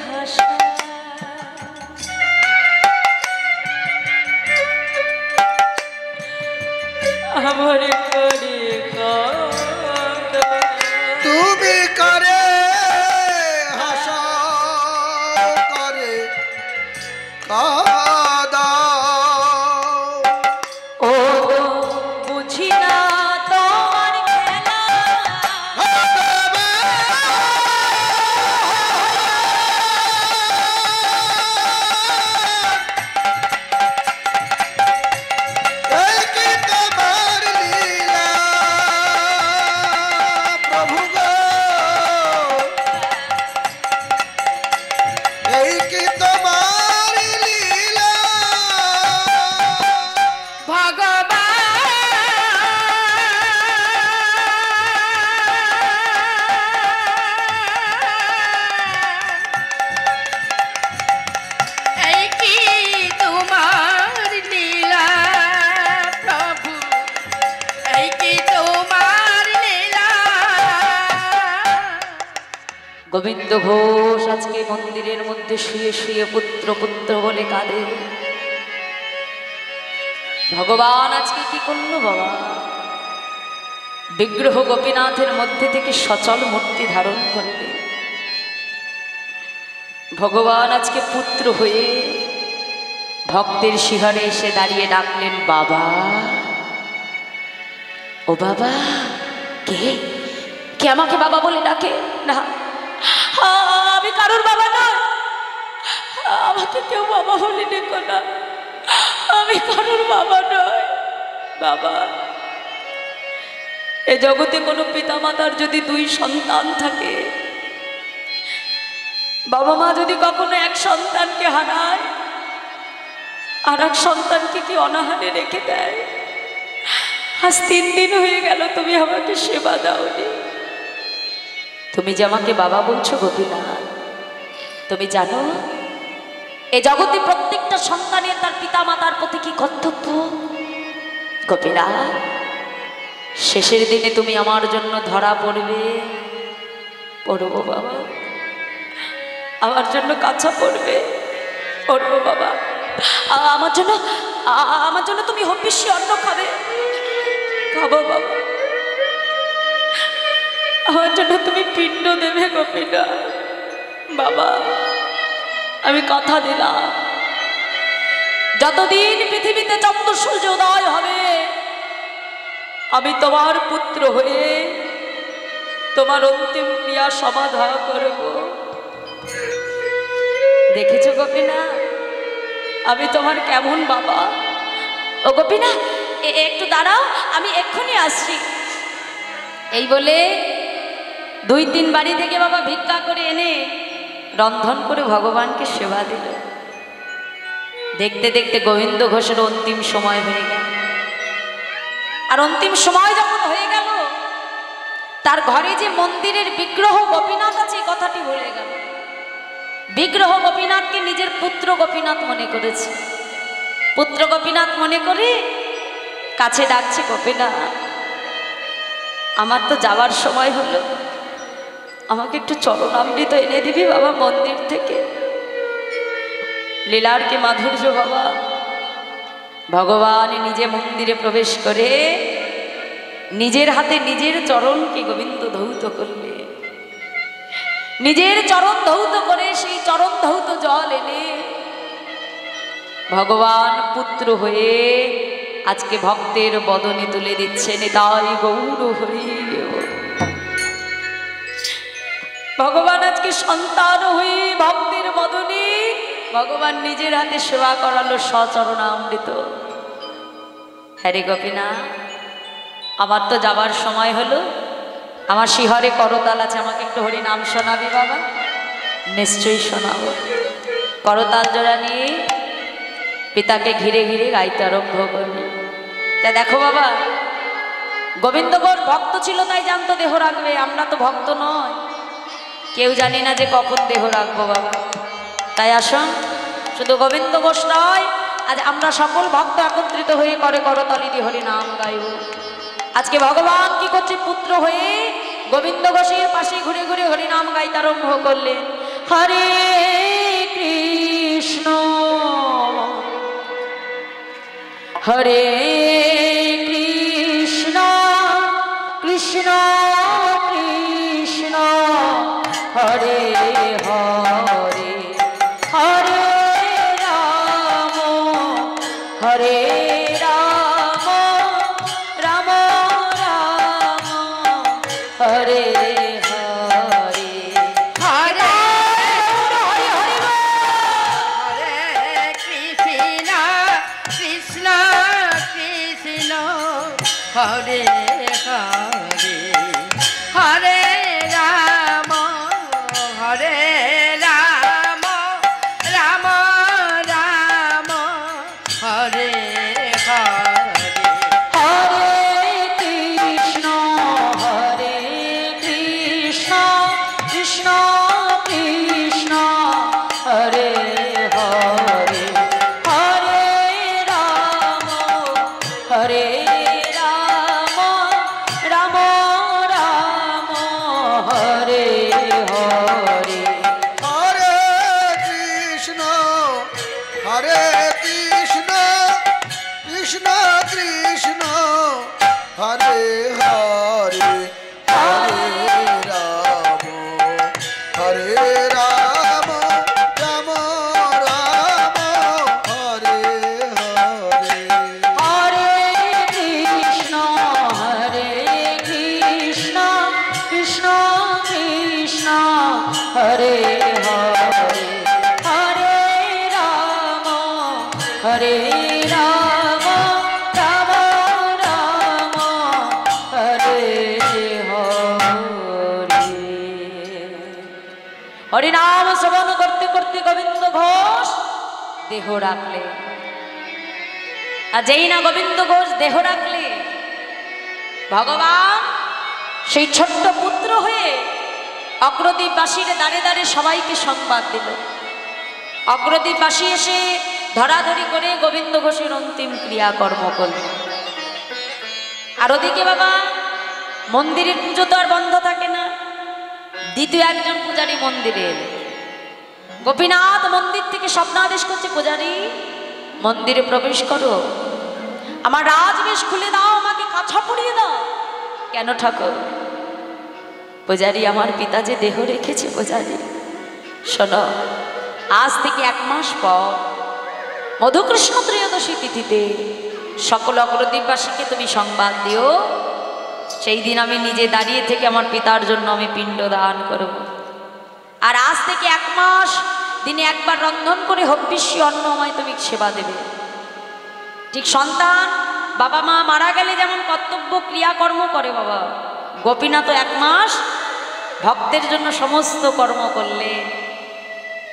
হাসা আমার করে কাঁদা তুমি করে হাসা করে কাদা ও বুঝি না তোমার খেলা এই কি তোমার লীলা প্রভু গো, এই কি তোমার লীলা এই কি তোমার লীলা প্রভু এই কি তোমার লীলা গোবিন্দ ঘোষ আজকে মন্দিরের মধ্যে শুয়ে শুয়ে পুত্র পুত্র বলে কাঁদে। ভগবান আজকে কি করলো বাবা? বিগ্রহ গোপীনাথের মধ্যে থেকে সচল মূর্তি ধারণ করবে। ভগবান আজকে পুত্র হয়ে ভক্তের শিহরে এসে দাঁড়িয়ে ডাকলেন বাবা। ও বাবা, কে কে আমাকে বাবা বলে ডাকে? না, আমি কারোর বাবা নয়, আমাকে কেউ বাবা বলে ডেকো না, আমি কারোর বাবা নয়। বাবা, এ জগতে কোনো পিতামাতার যদি দুই সন্তান থাকে, বাবা মা যদি কখনো এক সন্তানকে হারায়, আর এক সন্তানকে কি অনাহারে রেখে দেয়? আজ 3 দিন হয়ে গেল তুমি আমাকে সেবা দাওনি। তুমি যে আমাকে বাবা বলছো গোপীনাথ, তুমি জানো এ জগতে প্রত্যেকটা সন্তানের তার পিতা মাতার প্রতি কি কর্তব্য? গোপীনাথ, শেষের দিনে তুমি আমার জন্য ধরা পড়বে। পড়বো বাবা, আমার জন্য কাছা পড়বে, পড়বো বাবা। আমার জন্য তুমি হবিষ্যি অন্ন খাবে, খাবো বাবা। আমার জন্য তুমি পিণ্ড দেবে গোপীনাথ। বাবা, আমি কথা দিলাম, যতদিন পৃথিবীতে চন্দ্র সূর্য উদয় হবে, আমি তোমার পুত্র হয়ে তোমার অন্তিম ক্রিয়া সমাধা করব। দেখেছো গোপীনাথ, আমি তোমার কেমন বাবা? ও গোপীনাথ, একটু দাঁড়াও, আমি এক্ষুনি আসছি। এই বলে 2-3 বাড়ি থেকে বাবা ভিক্ষা করে এনে রন্ধন করে ভগবানকে সেবা দিল। দেখতে দেখতে গোবিন্দ ঘোষের অন্তিম সময় হয়ে গেল। আর অন্তিম সময় যখন হয়ে গেল, তার ঘরে যে মন্দিরের বিগ্রহ গোপীনাথ আছে, কথাটি ভুলে গেল। বিগ্রহ গোপীনাথকে নিজের পুত্র গোপীনাথ মনে করেছে। পুত্র গোপীনাথ মনে করে কাছে ডাকছে, গোপীনাথ আমার তো যাওয়ার সময় হলো, আমাকে একটু চরণামৃত এনে দিবি বাবা মন্দির থেকে। লীলার কি মাধুর্য বাবা! ভগবান নিজে মন্দিরে প্রবেশ করে নিজের হাতে নিজের চরণকে গোবিন্দ ধৌত করলে, নিজের চরণ ধৌত করে সেই চরণ ধৌত জল এনে ভগবান পুত্র হয়ে আজকে ভক্তের বদনে তুলে দিচ্ছেন। তাই গৌর হরি। ভগবান আজকে সন্তান হয়ে ভক্তের বদনে ভগবান নিজের হাতে সেবা করালো সচরণামৃত। হ্যারে গোপীনাথ, আমার তো যাবার সময় হলো, আমার শিহরে করতাল আছে, আমাকে একটু হরি নাম শোনাবি বাবা? নিশ্চয়ই শোনাবো। করতাল জোড়া নিয়ে পিতাকে ঘিরে ঘিরে গাইতে আরম্ভ করবে। তা দেখো বাবা, গোবিন্দ ঘোষ ভক্ত ছিল তাই জানতো দেহ রাখবে, আমরা তো ভক্ত নয়, কেউ জানি না যে কখন দেহ রাখবো বাবা। তাই আসুন, শুধু গোবিন্দ ঘোষ নয়, আজ আমরা সকল ভক্ত একত্রিত হয়ে করে করতালি দিয়ে হরি নাম গাইব। আজকে ভগবান কি করছে, পুত্র হয়ে গোবিন্দ ঘোষের পাশে ঘুরে ঘুরে হরি নাম গাইতে আরম্ভ করলেন। হরে কৃষ্ণ হরে কৃষ্ণ কৃষ্ণ কৃষ্ণ হরে হরে হরে রাম হরে রাম রাম রাম হরে হরে হরে হরে হরে হরে কৃষ্ণ কৃষ্ণ কৃষ্ণ হরে হরে হরে রাম হরে রাম রাম রাম হরে হরে হরে কৃষ্ণ কৃষ্ণ কৃষ্ণ হরে হরে হরে রাম রাম রাম হরে হরে হরে কৃষ্ণ কৃষ্ণ কৃষ্ণ হরে হরে হরে রাম রাম রাম হরে হরে হরে কৃষ্ণ কৃষ্ণ কৃষ্ণ হরে হরে হরে রাম রাম রাম হরে হরে। হরিনাম শ্রবণ করতে করতে গোবিন্দ ঘোষ দেহ রাখলে। আর যেই না গোবিন্দ ঘোষ দেহ রাখলে, ভগবান সেই ছোট্ট পুত্র হয়ে অগ্রদ্বীপবাসীর দাঁড়ে দাঁড়ে সবাইকে সংবাদ দিল। অগ্রদ্বীপবাসী এসে ধরাধরি করে গোবিন্দ ঘোষের অন্তিম ক্রিয়াকর্ম করল। আর ওদিকে বাবা মন্দিরের পুজো তো আর বন্ধ থাকে না। দ্বিতীয় একজন পূজারী মন্দিরে এলেন। গোপীনাথ মন্দির থেকে স্বপ্নাদেশ করছে, পূজারী মন্দিরে প্রবেশ করো, আমার রাজবেশ খুলে দাও, আমাকে কাছা পরিয়ে দাও। কেন ঠাকুর? পূজারী আমার পিতা যে দেহ রেখেছে। পূজারী শোনো, আজ থেকে 1 মাস পর মধুকৃষ্ণ ত্রয়োদশী তিথিতে সকল অগ্রদ্বীপবাসীকে তুমি সংবাদ দিও, সেই দিন আমি নিজে দাঁড়িয়ে থেকে আমার পিতার জন্য আমি পিণ্ড দান করব। আর আজ থেকে 1 মাস দিনে একবার রন্ধন করে হব্বিষ্যি অন্ন আমায় তুমি সেবা দেবে। ঠিক সন্তান বাবা মা মারা গেলে যেমন কর্তব্য ক্রিয়াকর্ম করে, বাবা গোপীনাথ 1 মাস ভক্তের জন্য সমস্ত কর্ম করলে।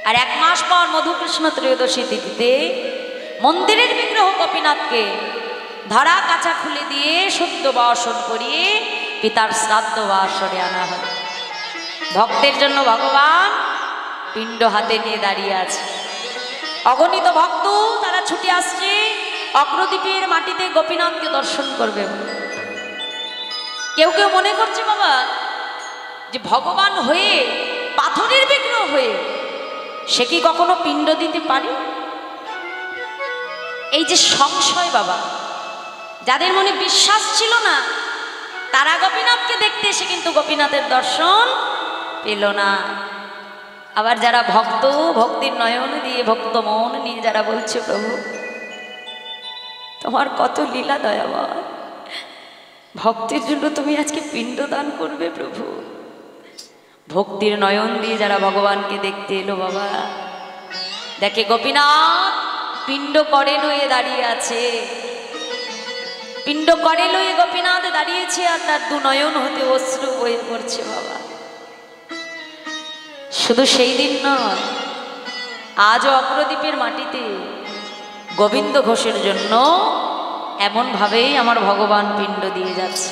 আর 1 মাস পর মধুকৃষ্ণ ত্রয়োদশী তিথিতে মন্দিরের বিগ্রহ গোপীনাথকে ধরা কাছা খুলে দিয়ে শুদ্ধ বাসন করিয়ে পিতার শ্রাদ্ধ বাসনে আনা হয়। ভক্তের জন্য ভগবান পিণ্ড হাতে নিয়ে দাঁড়িয়ে আছে। অগণিত ভক্ত তারা ছুটে আসছে অগ্রদ্বীপের মাটিতে গোপীনাথকে দর্শন করবে। কেউ কেউ মনে করছে বাবা যে ভগবান হয়ে পাথরের বিগ্রহ হয়ে সে কি কখনো পিণ্ড দিতে পারে? এই যে সংশয় বাবা, যাদের মনে বিশ্বাস ছিল না তারা গোপীনাথকে দেখতে এসে কিন্তু গোপীনাথের দর্শন পেল না। আবার যারা ভক্ত, ভক্তির নয়ন দিয়ে ভক্ত মন নিয়ে যারা বলছে প্রভু তোমার কত লীলা দয়াময়, ভক্তির জন্য তুমি আজকে পিণ্ড দান করবে প্রভু। ভক্তির নয়ন দিয়ে যারা ভগবানকে দেখতে এলো বাবা, দেখে গোপীনাথ পিণ্ড করে নয়ে দাঁড়িয়ে আছে। পিণ্ড করে লয়ে গোপীনাথ দাঁড়িয়েছে আর তার দু নয়ন হতে অশ্রু বয়ে পড়ছে বাবা। শুধু সেই দিন নয়, আজও অগ্রদ্বীপের মাটিতে গোবিন্দ ঘোষের জন্য এমনভাবেই আমার ভগবান পিণ্ড দিয়ে যাচ্ছে।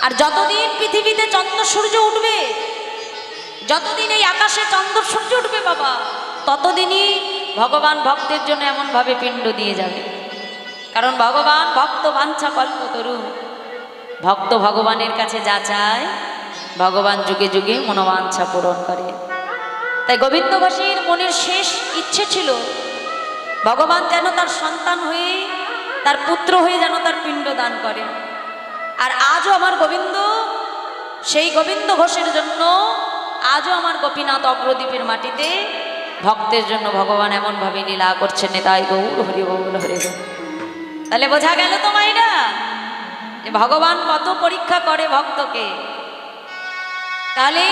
আর যতদিন পৃথিবীতে চন্দ্র সূর্য উঠবে, যতদিন এই আকাশে চন্দ্র সূর্য উঠবে বাবা, ততদিনই ভগবান ভক্তের জন্য এমনভাবে পিণ্ড দিয়ে যাবে। কারণ ভগবান ভক্ত বাঞ্ছা কল্পতরু, ভক্ত ভগবানের কাছে যা চায় ভগবান যুগে যুগে মনোবাঞ্ছা পূরণ করে। তাই গোবিন্দ ঘোষের মনের শেষ ইচ্ছে ছিল ভগবান যেন তার সন্তান হয়ে, তার পুত্র হয়ে যেন তার পিণ্ড দান করে। আর আজও আমার গোবিন্দ, সেই গোবিন্দ ঘোষের জন্য আজও আমার গোপীনাথ অগ্রদ্বীপের মাটিতে ভক্তের জন্য ভগবান এমনভাবে লীলা করছেন। তাই গৌর হরি বল হরি বল। তাহলে বোঝা গেল তো মাইরা যে ভগবান কত পরীক্ষা করে ভক্তকে। তাহলে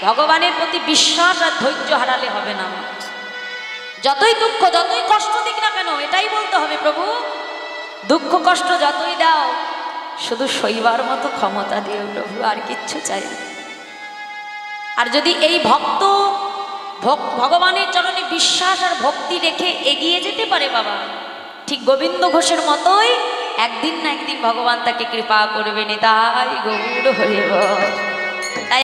ভগবানের প্রতি বিশ্বাস আর ধৈর্য হারালে হবে না। যতই দুঃখ যতই কষ্ট দিক না কেন এটাই বলতে হবে, প্রভু দুঃখ কষ্ট যতই দাও শুধু সইবার মতো ক্ষমতা দিও প্রভু, আর কিচ্ছু চাই না। আর যদি এই ভক্ত ভগবানের চরণে বিশ্বাস আর ভক্তি রেখে এগিয়ে যেতে পারে বাবা, ঠিক গোবিন্দ ঘোষের মতোই একদিন না একদিন ভগবান তাকে কৃপা করবেন। তাই গৌর হরি বল।